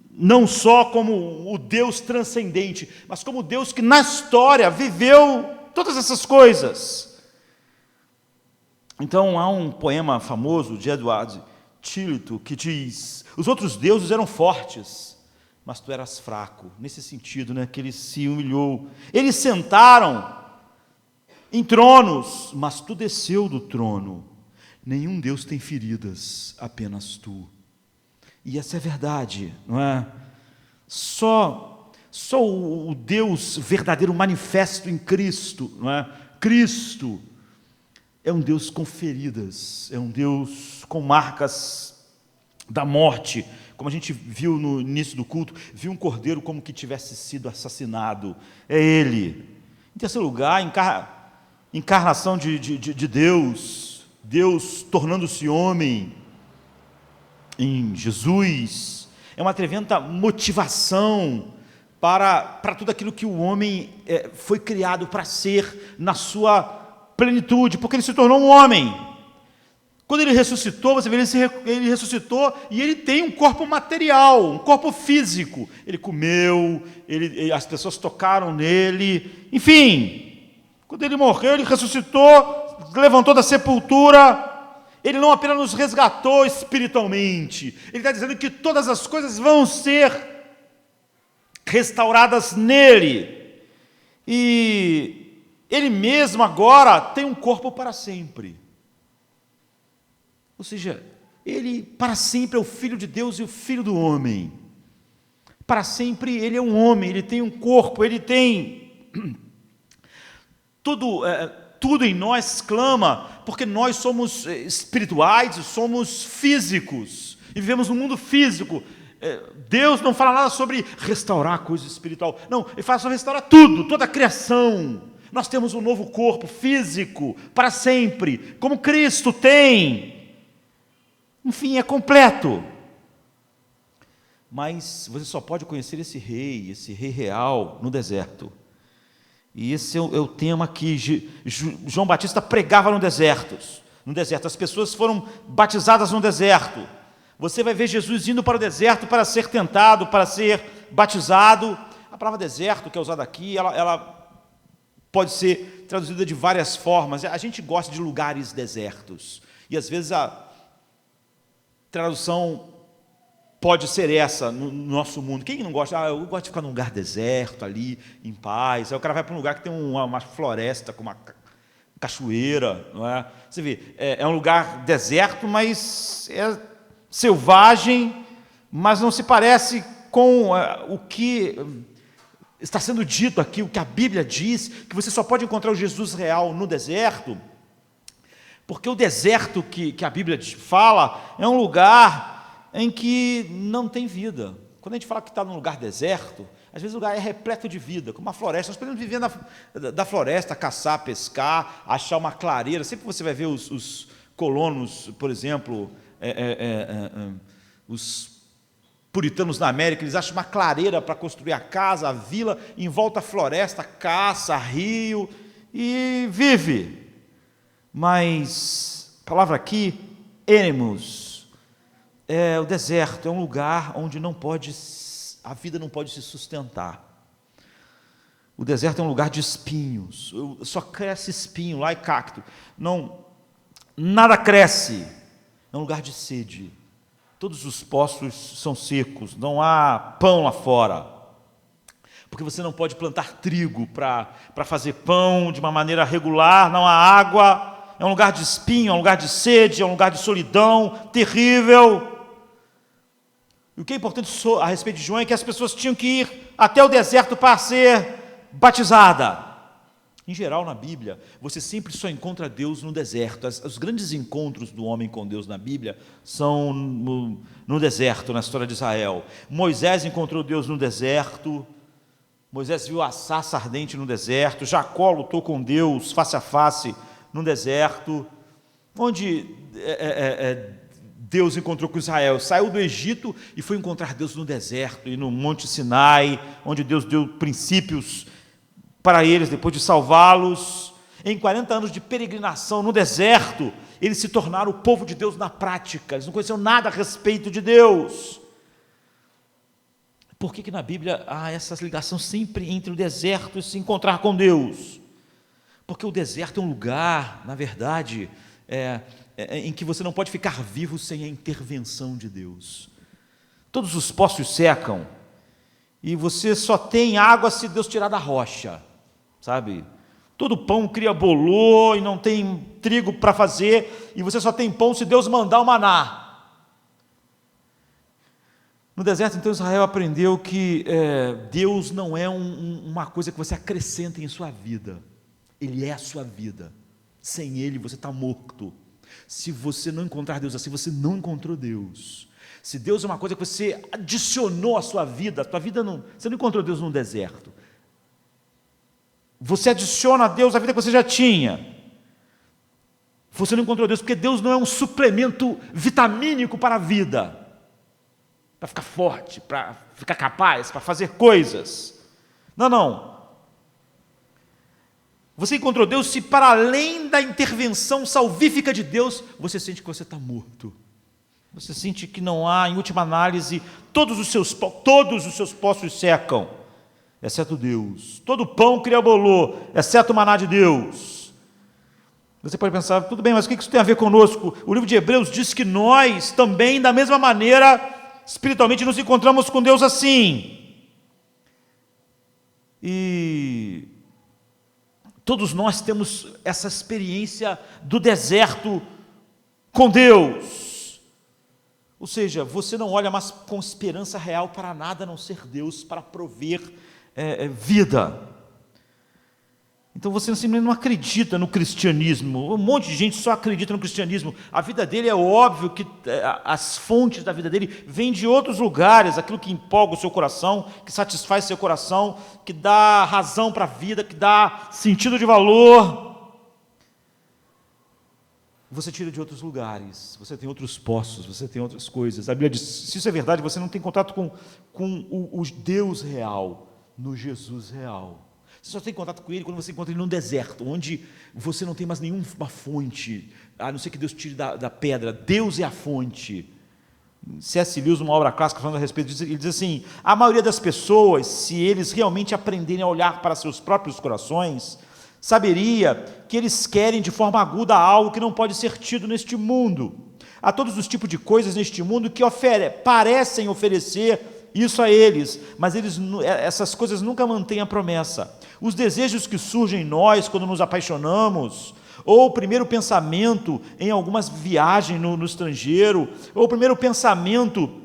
não só como o Deus transcendente, mas como o Deus que na história viveu todas essas coisas. Então há um poema famoso de Edward Tillotson que diz, os outros deuses eram fortes, mas tu eras fraco, nesse sentido, né, que ele se humilhou. Eles sentaram em tronos, mas tu desceu do trono. Nenhum Deus tem feridas, apenas tu. E essa é a verdade, não é? Só o Deus verdadeiro manifesto em Cristo, não é? Cristo é um Deus com feridas, é um Deus com marcas da morte, como a gente viu no início do culto, viu um cordeiro como que tivesse sido assassinado, é Ele. Em terceiro lugar, encarnação de Deus tornando-se homem, em Jesus, é uma tremenda motivação para tudo aquilo que o homem foi criado para ser na sua plenitude, porque ele se tornou um homem. Quando ele ressuscitou, você vê, ele ressuscitou e ele tem um corpo material, um corpo físico. Ele comeu, as pessoas tocaram nele, enfim. Quando ele morreu, ele ressuscitou, levantou da sepultura. Ele não apenas nos resgatou espiritualmente, Ele está dizendo que todas as coisas vão ser restauradas nele. E Ele mesmo agora tem um corpo para sempre. Ou seja, Ele para sempre é o Filho de Deus e o Filho do homem. Para sempre Ele é um homem, Ele tem um corpo, Ele tem tudo em nós clama, porque nós somos espirituais, somos físicos, e vivemos num mundo físico. Deus não fala nada sobre restaurar a coisa espiritual, não, Ele fala sobre restaurar tudo, toda a criação. Nós temos um novo corpo físico, para sempre, como Cristo tem. Enfim, é completo. Mas você só pode conhecer esse rei real, no deserto. E esse é o tema que João Batista pregava no deserto. As pessoas foram batizadas no deserto. Você vai ver Jesus indo para o deserto para ser tentado, para ser batizado. A palavra deserto, que é usada aqui, ela pode ser traduzida de várias formas. A gente gosta de lugares desertos. E às vezes a tradução pode ser essa no nosso mundo. Quem não gosta? Eu gosto de ficar num lugar deserto, ali, em paz. Aí o cara vai para um lugar que tem uma floresta, com uma cachoeira, não é? Você vê, é um lugar deserto, mas é selvagem, mas não se parece com o que está sendo dito aqui, o que a Bíblia diz, que você só pode encontrar o Jesus real no deserto, porque o deserto que a Bíblia fala é um lugar em que não tem vida. Quando a gente fala que está num lugar deserto, às vezes o lugar é repleto de vida, como uma floresta. Nós podemos viver da floresta, caçar, pescar, achar uma clareira. Sempre você vai ver os colonos, por exemplo, os puritanos na América, eles acham uma clareira para construir a casa, a vila, em volta à floresta, caça, rio, e vive. Mas a palavra aqui, eremos, é o deserto, é um lugar onde a vida não pode se sustentar. O deserto é um lugar de espinhos, só cresce espinho lá e cacto. Nada cresce, é um lugar de sede. Todos os poços são secos, não há pão lá fora. Porque você não pode plantar trigo para fazer pão de uma maneira regular, não há água. É um lugar de espinho, é um lugar de sede, é um lugar de solidão terrível. E o que é importante a respeito de João é que as pessoas tinham que ir até o deserto para ser batizada. Em geral, na Bíblia, você sempre só encontra Deus no deserto. Os grandes encontros do homem com Deus na Bíblia são no deserto, na história de Israel. Moisés encontrou Deus no deserto. Moisés viu a sarça ardente no deserto. Jacó lutou com Deus face a face no deserto. Onde Deus encontrou com Israel, saiu do Egito e foi encontrar Deus no deserto e no Monte Sinai, onde Deus deu princípios para eles depois de salvá-los. Em 40 anos de peregrinação no deserto, eles se tornaram o povo de Deus na prática, eles não conheciam nada a respeito de Deus. Por que na Bíblia há essa ligação sempre entre o deserto e se encontrar com Deus? Porque o deserto é um lugar, na verdade, em que você não pode ficar vivo sem a intervenção de Deus. Todos os poços secam, e você só tem água se Deus tirar da rocha, sabe? Todo pão cria bolor, e não tem trigo para fazer, e você só tem pão se Deus mandar o maná. No deserto, então, Israel aprendeu que Deus não é uma coisa que você acrescenta em sua vida, Ele é a sua vida. Sem Ele você está morto. Se você não encontrar Deus assim, você não encontrou Deus. Se Deus é uma coisa que você adicionou à sua vida não, você não encontrou Deus no deserto. Você adiciona a Deus a vida que você já tinha. Você não encontrou Deus, porque Deus não é um suplemento vitamínico para a vida, para ficar forte, para ficar capaz, para fazer coisas. Não. Você encontrou Deus se, para além da intervenção salvífica de Deus, você sente que você está morto. Você sente que não há, em última análise, todos os seus poços secam, exceto Deus. Todo pão cria bolor, exceto o maná de Deus. Você pode pensar, tudo bem, mas o que isso tem a ver conosco? O livro de Hebreus diz que nós também, da mesma maneira, espiritualmente nos encontramos com Deus assim. E todos nós temos essa experiência do deserto com Deus. Ou seja, você não olha mais com esperança real para nada a não ser Deus, para prover vida. Então você simplesmente não acredita no cristianismo. Um monte de gente só acredita no cristianismo. A vida dele é óbvio que as fontes da vida dele vêm de outros lugares, aquilo que empolga o seu coração, que satisfaz seu coração, que dá razão para a vida, que dá sentido de valor. Você tira de outros lugares, você tem outros poços, você tem outras coisas. A Bíblia diz, se isso é verdade, você não tem contato com o Deus real, no Jesus real. Você só tem contato com Ele quando você encontra Ele num deserto, onde você não tem mais nenhuma fonte, a não ser que Deus tire da pedra. Deus é a fonte. C.S. Lewis, uma obra clássica falando a respeito disso, ele diz assim: a maioria das pessoas, se eles realmente aprenderem a olhar para seus próprios corações, saberia que eles querem de forma aguda algo que não pode ser tido neste mundo. Há todos os tipos de coisas neste mundo que parecem oferecer isso a eles, mas essas coisas nunca mantêm a promessa. Os desejos que surgem em nós quando nos apaixonamos, ou o primeiro pensamento em algumas viagens no estrangeiro, ou o primeiro pensamento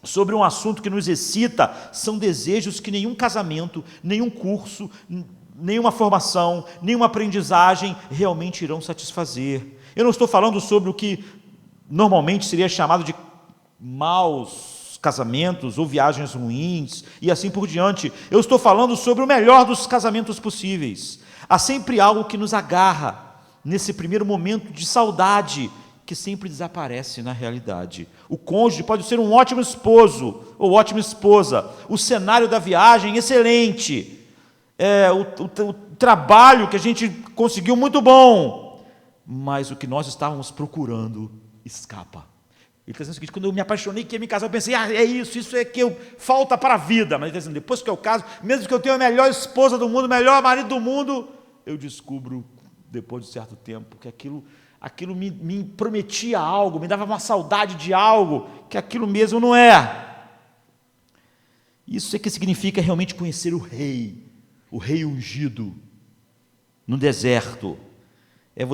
sobre um assunto que nos excita, são desejos que nenhum casamento, nenhum curso, nenhuma formação, nenhuma aprendizagem realmente irão satisfazer. Eu não estou falando sobre o que normalmente seria chamado de maus casamentos ou viagens ruins e assim por diante. Eu estou falando sobre o melhor dos casamentos possíveis. Há sempre algo que nos agarra nesse primeiro momento de saudade que sempre desaparece na realidade. O cônjuge pode ser um ótimo esposo ou ótima esposa. O cenário da viagem excelente. O trabalho que a gente conseguiu muito bom. Mas o que nós estávamos procurando escapa. Ele está dizendo o seguinte: quando eu me apaixonei, que ia me casar, eu pensei, é isso é que falta para a vida. Mas ele está dizendo, depois que eu caso, mesmo que eu tenha a melhor esposa do mundo, o melhor marido do mundo, eu descubro, depois de certo tempo, que aquilo me prometia algo, me dava uma saudade de algo, que aquilo mesmo não é. Isso é que significa realmente conhecer o rei ungido, no deserto. É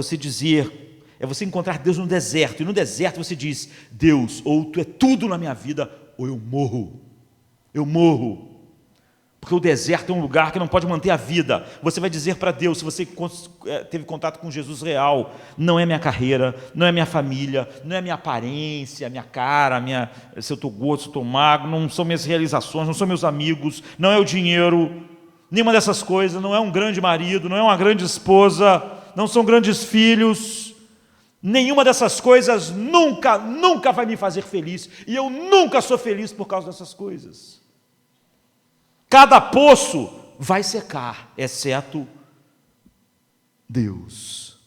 você encontrar Deus no deserto, e no deserto você diz: Deus, ou Tu é tudo na minha vida, ou eu morro, porque o deserto é um lugar que não pode manter a vida. Você vai dizer para Deus, se você teve contato com Jesus real: não é minha carreira, não é minha família, não é minha aparência, minha cara, se eu estou gordo, se eu estou magro, não são minhas realizações, não são meus amigos, não é o dinheiro, nenhuma dessas coisas, não é um grande marido, não é uma grande esposa, não são grandes filhos. Nenhuma dessas coisas nunca vai me fazer feliz, e eu nunca sou feliz por causa dessas coisas. Cada poço vai secar, exceto Deus.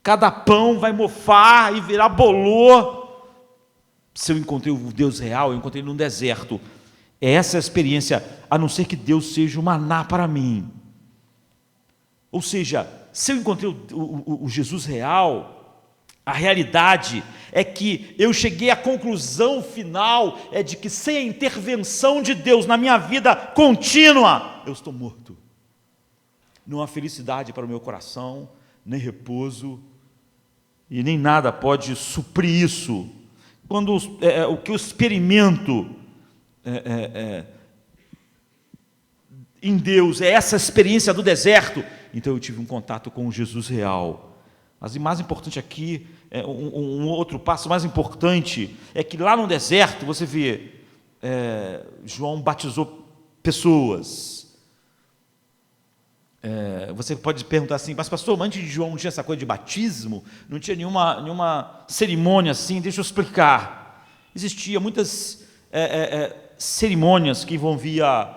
Cada pão vai mofar e virar bolor. Se eu encontrei o Deus real, eu encontrei num deserto. Essa é a experiência, a não ser que Deus seja o maná para mim. Ou seja, se eu encontrei o Jesus real, a realidade é que eu cheguei à conclusão final, de que sem a intervenção de Deus na minha vida contínua, eu estou morto. Não há felicidade para o meu coração, nem repouso, e nem nada pode suprir isso. Quando o que eu experimento em Deus é essa experiência do deserto, então eu tive um contato com o Jesus real. Mas o mais importante aqui, um outro passo mais importante, é que lá no deserto, você vê, João batizou pessoas. Você pode perguntar assim: mas pastor, antes de João não tinha essa coisa de batismo? Não tinha nenhuma cerimônia assim? Deixa eu explicar. Existia muitas cerimônias que envolviam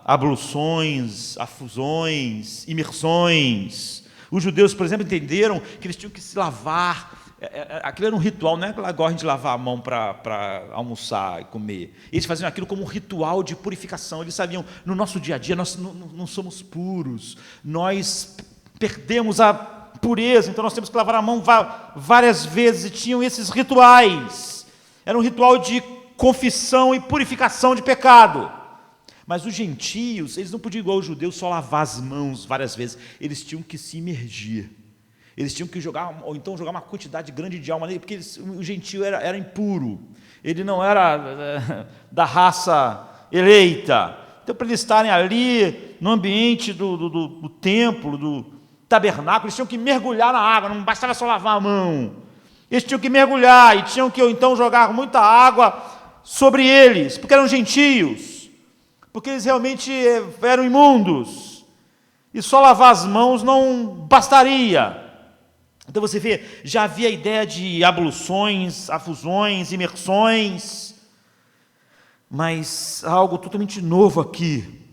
abluções, afusões, imersões. Os judeus, por exemplo, entenderam que eles tinham que se lavar. Aquilo era um ritual, não é aquela gorra de lavar a mão para almoçar e comer. Eles faziam aquilo como um ritual de purificação. Eles sabiam, no nosso dia a dia, nós não somos puros, nós perdemos a pureza, então nós temos que lavar a mão várias vezes, e tinham esses rituais. Era um ritual de confissão e purificação de pecado. Mas os gentios, eles não podiam, igual os judeus, só lavar as mãos várias vezes. Eles tinham que se imergir. Eles tinham que jogar uma quantidade grande de alma nele, porque o gentio era impuro. Ele não era da raça eleita. Então, para eles estarem ali, no ambiente do templo, do tabernáculo, eles tinham que mergulhar na água, não bastava só lavar a mão. Eles tinham que mergulhar, e tinham que, então, jogar muita água sobre eles, porque eram gentios. Porque eles realmente eram imundos, e só lavar as mãos não bastaria. Então você vê, já havia a ideia de abluções, afusões, imersões, mas algo totalmente novo aqui,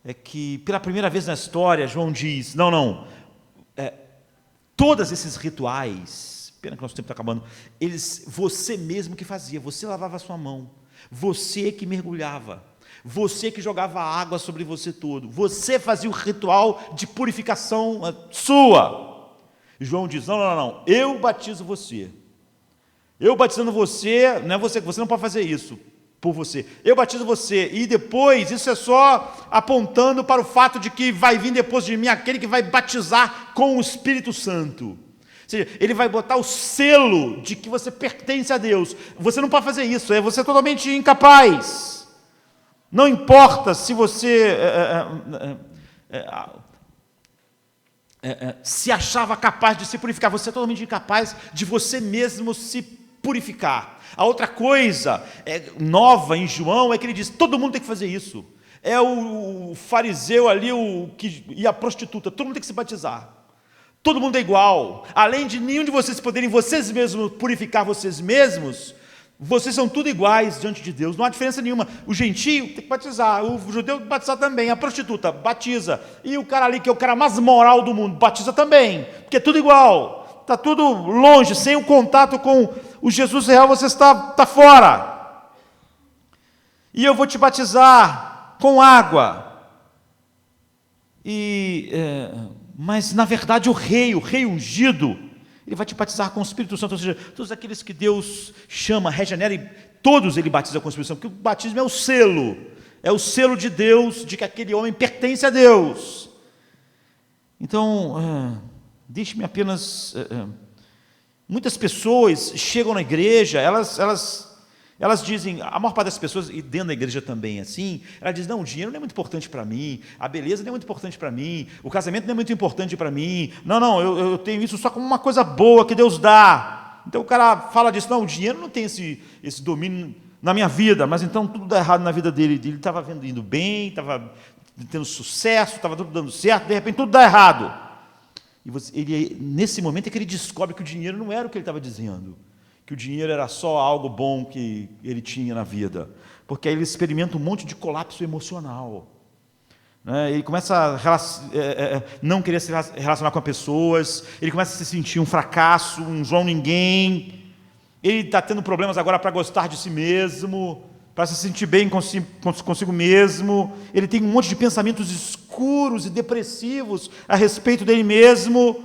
é que pela primeira vez na história, João diz, todos esses rituais pena que nosso tempo está acabando, você mesmo que fazia, você lavava a sua mão, você que mergulhava, você que jogava água sobre você todo, você fazia o ritual de purificação sua. João diz, não, eu batizo você. Eu batizando você, não é você não pode fazer isso por você. Eu batizo você, e depois, isso é só apontando para o fato de que vai vir depois de mim aquele que vai batizar com o Espírito Santo. Ou seja, ele vai botar o selo de que você pertence a Deus. Você não pode fazer isso, você é totalmente incapaz. Não importa se você se achava capaz de se purificar, você é totalmente incapaz de você mesmo se purificar. A outra coisa nova em João é que ele diz, todo mundo tem que fazer isso. É o fariseu ali, e a prostituta, todo mundo tem que se batizar. Todo mundo é igual. Além de nenhum de vocês poderem vocês mesmos purificar vocês mesmos, vocês são tudo iguais diante de Deus, não há diferença nenhuma. O gentio tem que batizar, o judeu tem que batizar também, a prostituta batiza, e o cara ali que é o cara mais moral do mundo, batiza também, porque é tudo igual, está tudo longe, sem o contato com o Jesus real, você está fora. E eu vou te batizar com água, mas na verdade o rei ungido, ele vai te batizar com o Espírito Santo, ou seja, todos aqueles que Deus chama, regenera, e todos ele batiza com o Espírito Santo, porque o batismo é o selo de Deus, de que aquele homem pertence a Deus. Então, deixe-me apenas, muitas pessoas chegam na igreja, elas dizem, a maior parte das pessoas, e dentro da igreja também assim, ela diz, não, o dinheiro não é muito importante para mim, a beleza não é muito importante para mim, o casamento não é muito importante para mim, não, eu tenho isso só como uma coisa boa que Deus dá. Então o cara fala disso, não, o dinheiro não tem esse domínio na minha vida, mas então tudo dá errado na vida dele, ele estava indo bem, estava tendo sucesso, estava tudo dando certo, de repente tudo dá errado. E nesse momento é que ele descobre que o dinheiro não era o que ele estava dizendo, que o dinheiro era só algo bom que ele tinha na vida, porque aí ele experimenta um monte de colapso emocional, né? Ele começa a não querer se relacionar com pessoas, ele começa a se sentir um fracasso, um João ninguém, ele está tendo problemas agora para gostar de si mesmo, para se sentir bem consigo mesmo, ele tem um monte de pensamentos escuros e depressivos a respeito dele mesmo,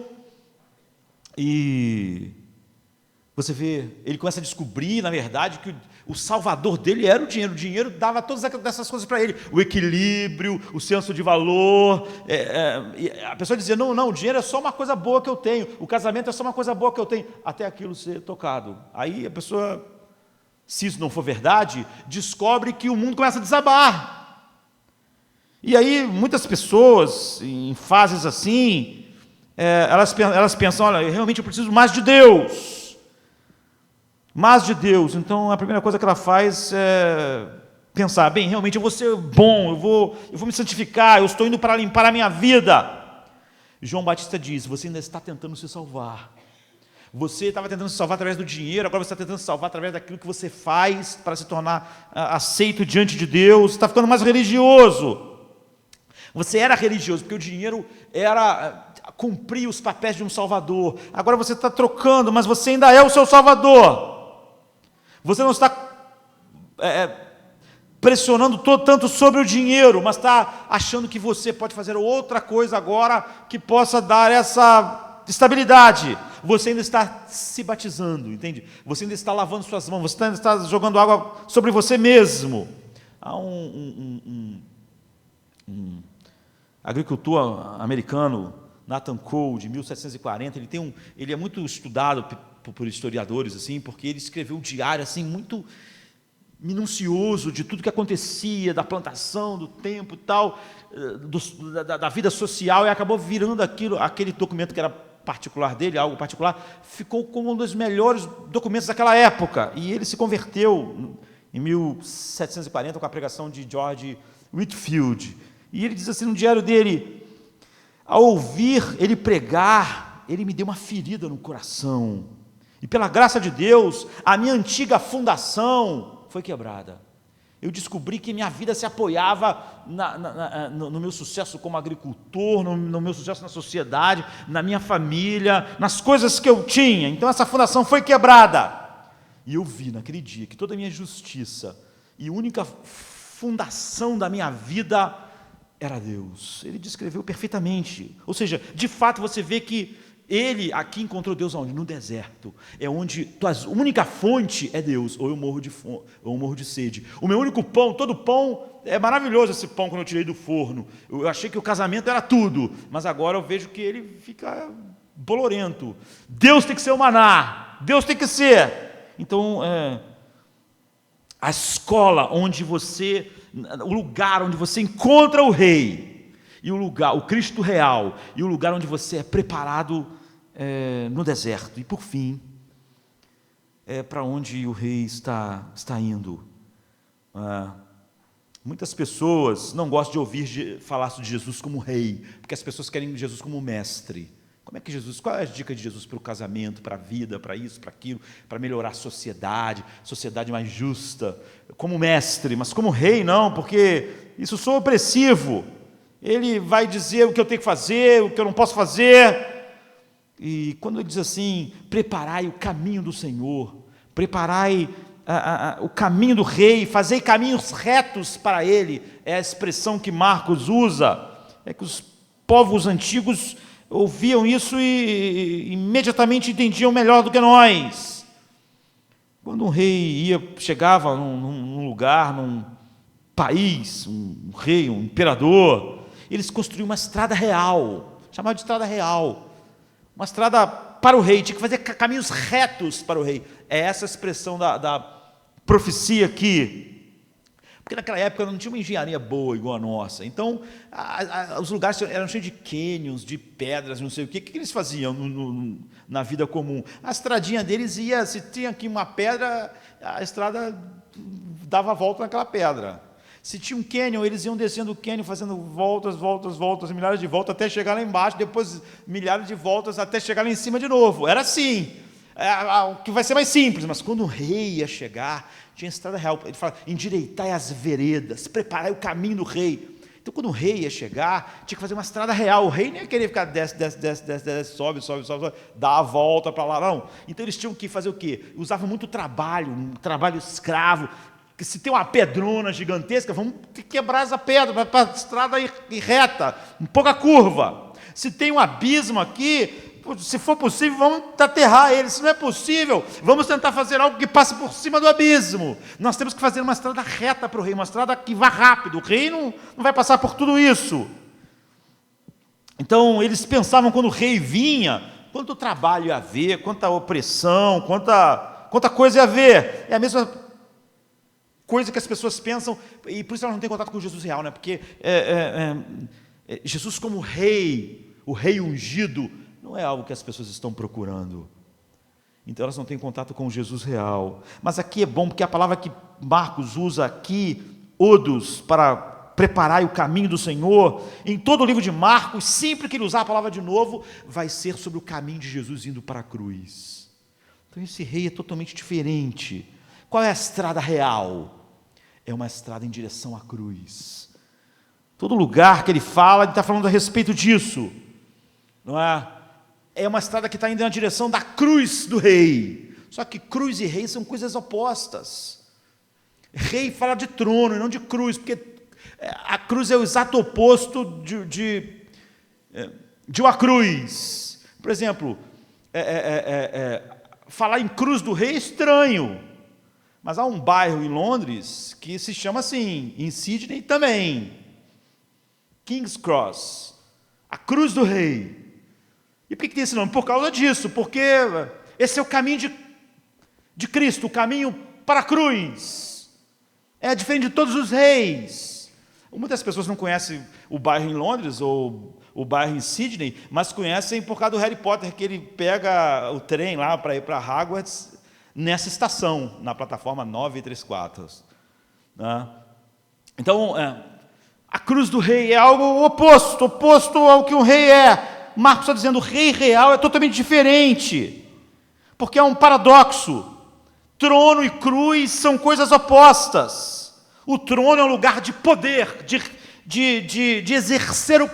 e você vê, ele começa a descobrir, na verdade, que o salvador dele era o dinheiro dava todas essas coisas para ele, o equilíbrio, o senso de valor, a pessoa dizia, não, o dinheiro é só uma coisa boa que eu tenho, o casamento é só uma coisa boa que eu tenho, até aquilo ser tocado. Aí a pessoa, se isso não for verdade, descobre que o mundo começa a desabar. E aí muitas pessoas, em fases assim, elas pensam, olha, realmente eu preciso mais de Deus. Mas de Deus, então a primeira coisa que ela faz é pensar, bem, realmente eu vou ser bom, eu vou me santificar, eu estou indo para limpar a minha vida. João Batista diz, você ainda está tentando se salvar. Você estava tentando se salvar através do dinheiro, agora você está tentando se salvar através daquilo que você faz para se tornar aceito diante de Deus, você está ficando mais religioso. Você era religioso, porque o dinheiro era cumprir os papéis de um salvador. Agora você está trocando, mas você ainda é o seu salvador. Você não está pressionando tanto sobre o dinheiro, mas está achando que você pode fazer outra coisa agora que possa dar essa estabilidade. Você ainda está se batizando, entende? Você ainda está lavando suas mãos, você ainda está jogando água sobre você mesmo. Há um agricultor americano, Nathan Cole, de 1740, ele é muito estudado por historiadores, assim, porque ele escreveu um diário assim, muito minucioso de tudo que acontecia, da plantação, do tempo e tal, da vida social, e acabou virando aquele documento que era particular dele, algo particular, ficou como um dos melhores documentos daquela época, e ele se converteu em 1740 com a pregação de George Whitefield, e ele diz assim no diário dele, ao ouvir ele pregar, ele me deu uma ferida no coração, e pela graça de Deus, a minha antiga fundação foi quebrada. Eu descobri que minha vida se apoiava no meu sucesso como agricultor, no meu sucesso na sociedade, na minha família, nas coisas que eu tinha. Então essa fundação foi quebrada. E eu vi naquele dia que toda a minha justiça e única fundação da minha vida era Deus. Ele descreveu perfeitamente. Ou seja, de fato você vê que ele aqui encontrou Deus aonde? No deserto. É onde tua única fonte é Deus. Ou eu morro de fome, ou eu morro de sede. O meu único pão, todo pão, é maravilhoso esse pão quando eu tirei do forno. Eu achei que o casamento era tudo, mas agora eu vejo que ele fica bolorento. Deus tem que ser o maná. Deus tem que ser. Então, a escola onde você, o lugar onde você encontra o rei, e o lugar, o Cristo real, e o lugar onde você é preparado no deserto. E por fim, para onde o rei está indo. Muitas pessoas não gostam de ouvir falar de Jesus como rei, porque as pessoas querem Jesus como mestre. Como é que Jesus, qual é a dica de Jesus para o casamento, para a vida, para isso, para aquilo, para melhorar a sociedade mais justa, como mestre, mas como rei não, porque isso soa opressivo. Ele vai dizer o que eu tenho que fazer, o que eu não posso fazer. E quando ele diz assim, preparai o caminho do Senhor, preparai o caminho do rei, fazei caminhos retos para ele, é a expressão que Marcos usa. É que os povos antigos ouviam isso e imediatamente entendiam melhor do que nós. Quando um rei chegava num lugar, num país, um rei, um imperador, eles construíam uma estrada real, chamada de estrada real, uma estrada para o rei, tinha que fazer caminhos retos para o rei. É essa a expressão da profecia aqui. Porque naquela época não tinha uma engenharia boa igual a nossa. Então, os lugares eram cheios de cânions, de pedras, não sei o quê. O que eles faziam na vida comum? A estradinha deles ia, se tinha aqui uma pedra, a estrada dava a volta naquela pedra. Se tinha um cânion, eles iam descendo o cânion, fazendo voltas, milhares de voltas, até chegar lá embaixo, depois milhares de voltas, até chegar lá em cima de novo. Era assim. O que vai ser mais simples, mas quando o rei ia chegar, tinha estrada real. Ele fala, endireitai as veredas, preparai o caminho do rei. Então, quando o rei ia chegar, tinha que fazer uma estrada real. O rei nem ia querer ficar desce, sobe, dá a volta para lá, não. Então, eles tinham que fazer o quê? Usavam muito trabalho, um trabalho escravo. Que se tem uma pedrona gigantesca, vamos quebrar essa pedra para a estrada ir reta, um pouca curva. Se tem um abismo aqui, se for possível, vamos aterrar ele. Se não é possível, vamos tentar fazer algo que passe por cima do abismo. Nós temos que fazer uma estrada reta para o rei, uma estrada que vá rápido. O rei não vai passar por tudo isso. Então, eles pensavam, quando o rei vinha, quanto trabalho ia haver, quanta opressão, quanta coisa ia haver. É a mesma coisa que as pessoas pensam, e por isso elas não têm contato com Jesus real, né? Porque Jesus como rei, o rei ungido, não é algo que as pessoas estão procurando. Então elas não têm contato com Jesus real. Mas aqui é bom, porque a palavra que Marcos usa aqui, odos, para preparar o caminho do Senhor, em todo o livro de Marcos, sempre que ele usar a palavra de novo, vai ser sobre o caminho de Jesus indo para a cruz. Então esse rei é totalmente diferente. Qual é a estrada real? É uma estrada em direção à cruz. Todo lugar que ele fala, ele está falando a respeito disso. Não é? É uma estrada que está indo na direção da cruz do rei. Só que cruz e rei são coisas opostas. Rei fala de trono e não de cruz, porque a cruz é o exato oposto de uma cruz. Por exemplo, falar em cruz do rei é estranho. Mas há um bairro em Londres que se chama assim, em Sydney também, King's Cross, a cruz do rei. E por que tem esse nome? Por causa disso, porque esse é o caminho de Cristo, o caminho para a cruz. É diferente de todos os reis. Muitas pessoas não conhecem o bairro em Londres ou o bairro em Sydney, mas conhecem por causa do Harry Potter, que ele pega o trem lá para ir para Hogwarts, nessa estação, na plataforma 9 3/4. Né? Então, a cruz do rei é algo oposto ao que um rei é. Marcos está dizendo, o rei real é totalmente diferente, porque é um paradoxo. Trono e cruz são coisas opostas. O trono é um lugar de poder, de exercer o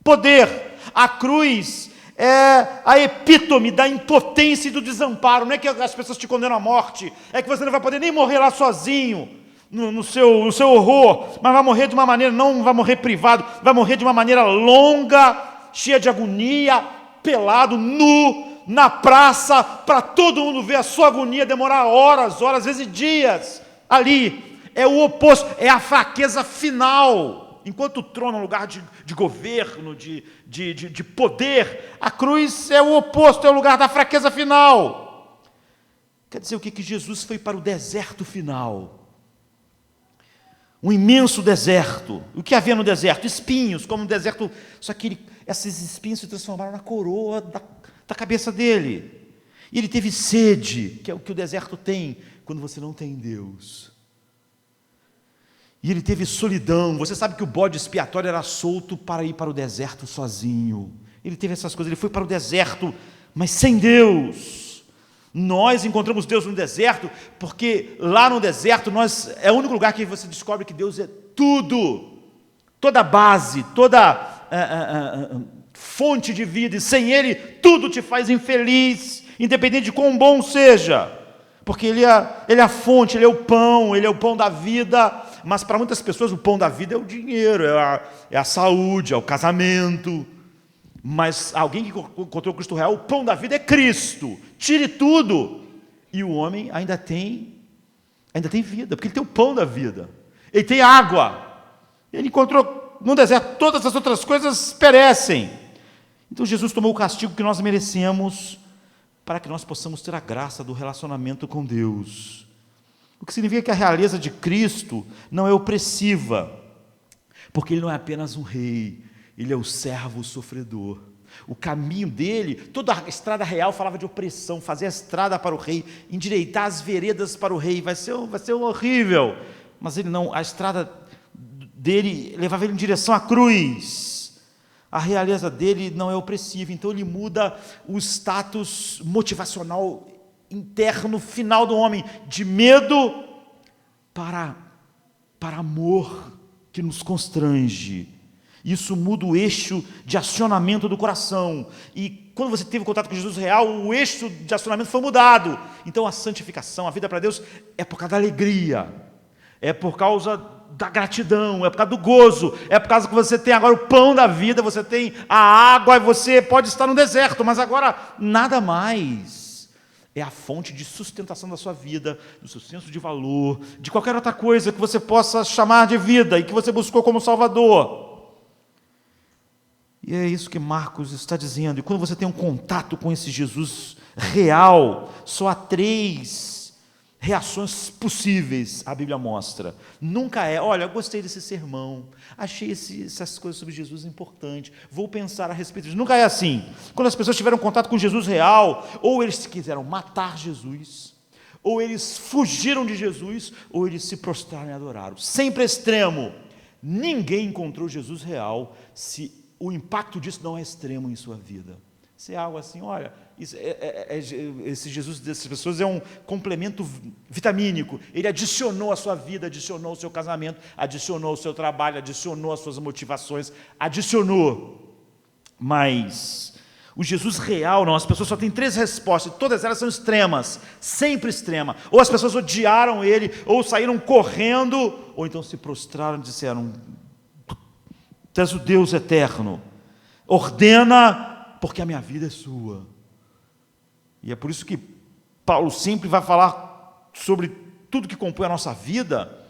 poder. A cruz é a epítome da impotência e do desamparo. Não é que as pessoas te condenam à morte, é que você não vai poder nem morrer lá sozinho, no seu horror, mas vai morrer de uma maneira, não vai morrer privado, vai morrer de uma maneira longa, cheia de agonia, pelado, nu, na praça, para todo mundo ver a sua agonia, demorar horas, às vezes dias, ali. É o oposto, é a fraqueza final. Enquanto o trono é um lugar de governo, de poder, a cruz é o oposto, é o lugar da fraqueza final. Quer dizer o que Jesus foi para o deserto final? Um imenso deserto. O que havia no deserto? Espinhos, como no deserto, só que esses espinhos se transformaram na coroa da cabeça dele. E ele teve sede, que é o que o deserto tem quando você não tem Deus. E ele teve solidão. Você sabe que o bode expiatório era solto para ir para o deserto sozinho. Ele teve essas coisas, ele foi para o deserto, mas sem Deus. Nós encontramos Deus no deserto, porque lá no deserto é o único lugar que você descobre que Deus é tudo, toda base, toda fonte de vida, e sem Ele tudo te faz infeliz, independente de quão bom seja, porque Ele é a fonte, Ele é o pão da vida. Mas para muitas pessoas o pão da vida é o dinheiro, é a saúde, é o casamento. Mas alguém que encontrou Cristo real, o pão da vida é Cristo. Tire tudo e o homem ainda tem vida, porque ele tem o pão da vida, ele tem água. Ele encontrou no deserto, todas as outras coisas perecem. Então Jesus tomou o castigo que nós merecemos para que nós possamos ter a graça do relacionamento com Deus. O que significa que a realeza de Cristo não é opressiva, porque Ele não é apenas um rei, Ele é o servo sofredor. O caminho dele, toda a estrada real falava de opressão, fazer a estrada para o rei, endireitar as veredas para o rei, vai ser horrível. Mas ele não, a estrada dele levava ele em direção à cruz. A realeza dele não é opressiva, então ele muda o status motivacional interno final do homem, de medo para amor que nos constrange. Isso muda o eixo de acionamento do coração, e quando você teve contato com Jesus real, o eixo de acionamento foi mudado. Então a santificação, a vida para Deus é por causa da alegria, é por causa da gratidão, é por causa do gozo, é por causa que você tem agora o pão da vida, você tem a água, e você pode estar no deserto, mas agora nada mais. É a fonte de sustentação da sua vida, do seu senso de valor, de qualquer outra coisa que você possa chamar de vida e que você buscou como Salvador. E é isso que Marcos está dizendo. E quando você tem um contato com esse Jesus real, só há 3 reações possíveis, a Bíblia mostra. Nunca olha, eu gostei desse sermão, achei essas coisas sobre Jesus importantes, vou pensar a respeito disso. Nunca é assim. Quando as pessoas tiveram contato com Jesus real, ou eles quiseram matar Jesus, ou eles fugiram de Jesus, ou eles se prostraram e adoraram. Sempre extremo. Ninguém encontrou Jesus real se o impacto disso não é extremo em sua vida. Se é algo assim, olha, esse Jesus dessas pessoas é um complemento vitamínico. Ele adicionou a sua vida, adicionou o seu casamento, adicionou o seu trabalho, adicionou as suas motivações, adicionou. Mas o Jesus real, não, as pessoas só têm 3 respostas, todas elas são extremas, sempre extrema. Ou as pessoas odiaram ele, ou saíram correndo, ou então se prostraram e disseram: Tu és o Deus eterno, ordena, porque a minha vida é sua. E é por isso que Paulo sempre vai falar sobre tudo que compõe a nossa vida,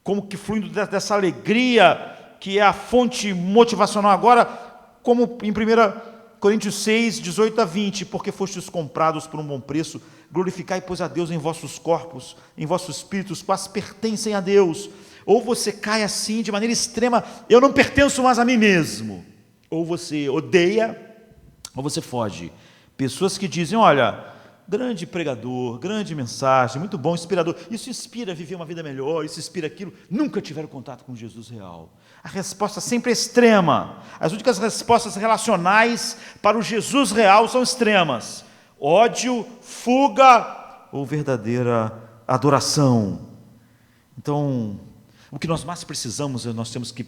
como que fluindo dessa alegria, que é a fonte motivacional agora, como em 1 Coríntios 6, 18 a 20, porque fostes comprados por um bom preço, glorificai, pois, a Deus em vossos corpos, em vossos espíritos, quais pertencem a Deus. Ou você cai assim, de maneira extrema, eu não pertenço mais a mim mesmo. Ou você odeia, ou você foge. Pessoas que dizem, olha, grande pregador, grande mensagem, muito bom, inspirador, isso inspira a viver uma vida melhor, isso inspira aquilo, nunca tiveram contato com Jesus real. A resposta sempre é extrema. As únicas respostas relacionais para o Jesus real são extremas: ódio, fuga ou verdadeira adoração. Então, o que nós mais precisamos, nós temos que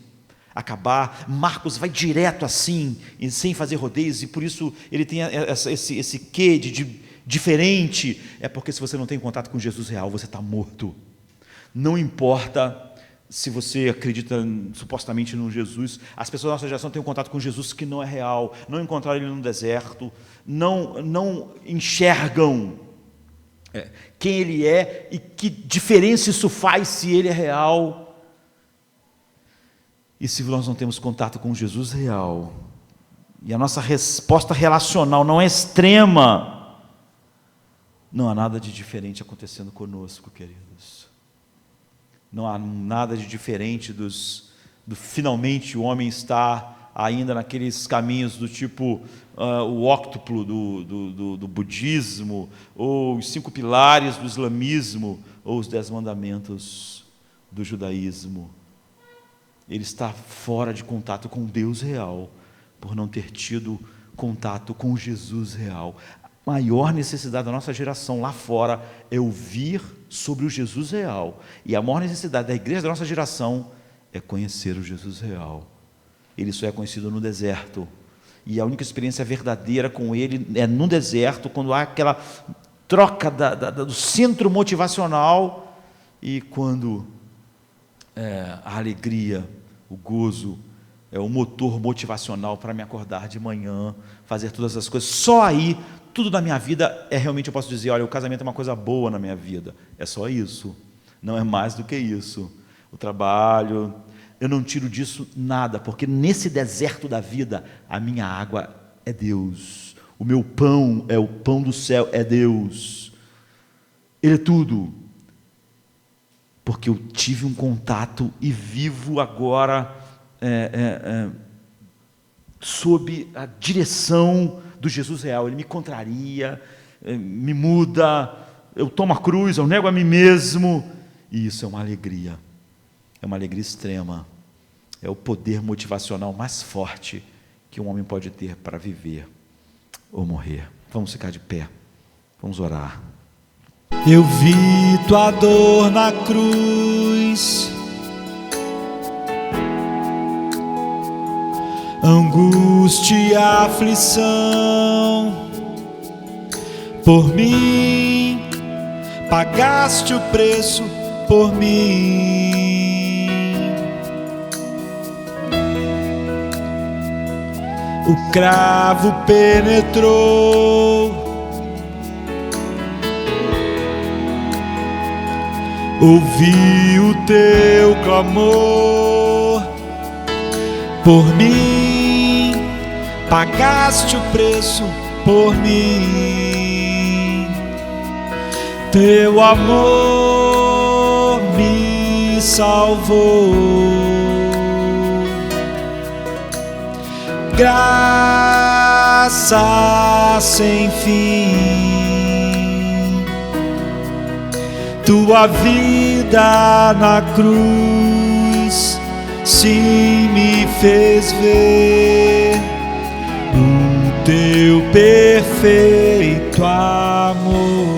acabar. Marcos vai direto assim, sem fazer rodeios, e por isso ele tem esse quê de diferente. É porque se você não tem contato com Jesus real, você está morto. Não importa se você acredita supostamente no Jesus, as pessoas da nossa geração têm um contato com Jesus que não é real, não encontraram ele no deserto, não enxergam quem ele é e que diferença isso faz se ele é real. E se nós não temos contato com Jesus real, e a nossa resposta relacional não é extrema, não há nada de diferente acontecendo conosco, queridos. Não há nada de diferente do finalmente o homem está ainda naqueles caminhos do tipo o óctuplo do budismo, ou os 5 pilares do islamismo, ou os 10 mandamentos do judaísmo. Ele está fora de contato com Deus real, por não ter tido contato com Jesus real. A maior necessidade da nossa geração lá fora é ouvir sobre o Jesus real. E a maior necessidade da igreja da nossa geração é conhecer o Jesus real. Ele só é conhecido no deserto. E a única experiência verdadeira com ele é no deserto, quando há aquela troca do centro motivacional e quando a alegria, o gozo, é o motor motivacional para me acordar de manhã, fazer todas as coisas. Só aí, tudo na minha vida realmente, eu posso dizer, olha, o casamento é uma coisa boa na minha vida. É só isso, não é mais do que isso. O trabalho, eu não tiro disso nada, porque nesse deserto da vida, a minha água é Deus. O meu pão é o pão do céu, é Deus. Ele é tudo. Porque eu tive um contato e vivo agora sob a direção do Jesus real. Ele me contraria, me muda, eu tomo a cruz, eu nego a mim mesmo, e isso é uma alegria extrema, é o poder motivacional mais forte que um homem pode ter para viver ou morrer. Vamos ficar de pé, vamos orar. Eu vi tua dor na cruz, angústia e aflição, por mim, pagaste o preço por mim. O cravo penetrou, ouvi o teu clamor, por mim, pagaste o preço por mim. Teu amor me salvou. Graça sem fim, tua vida na cruz sim me fez ver o teu perfeito amor.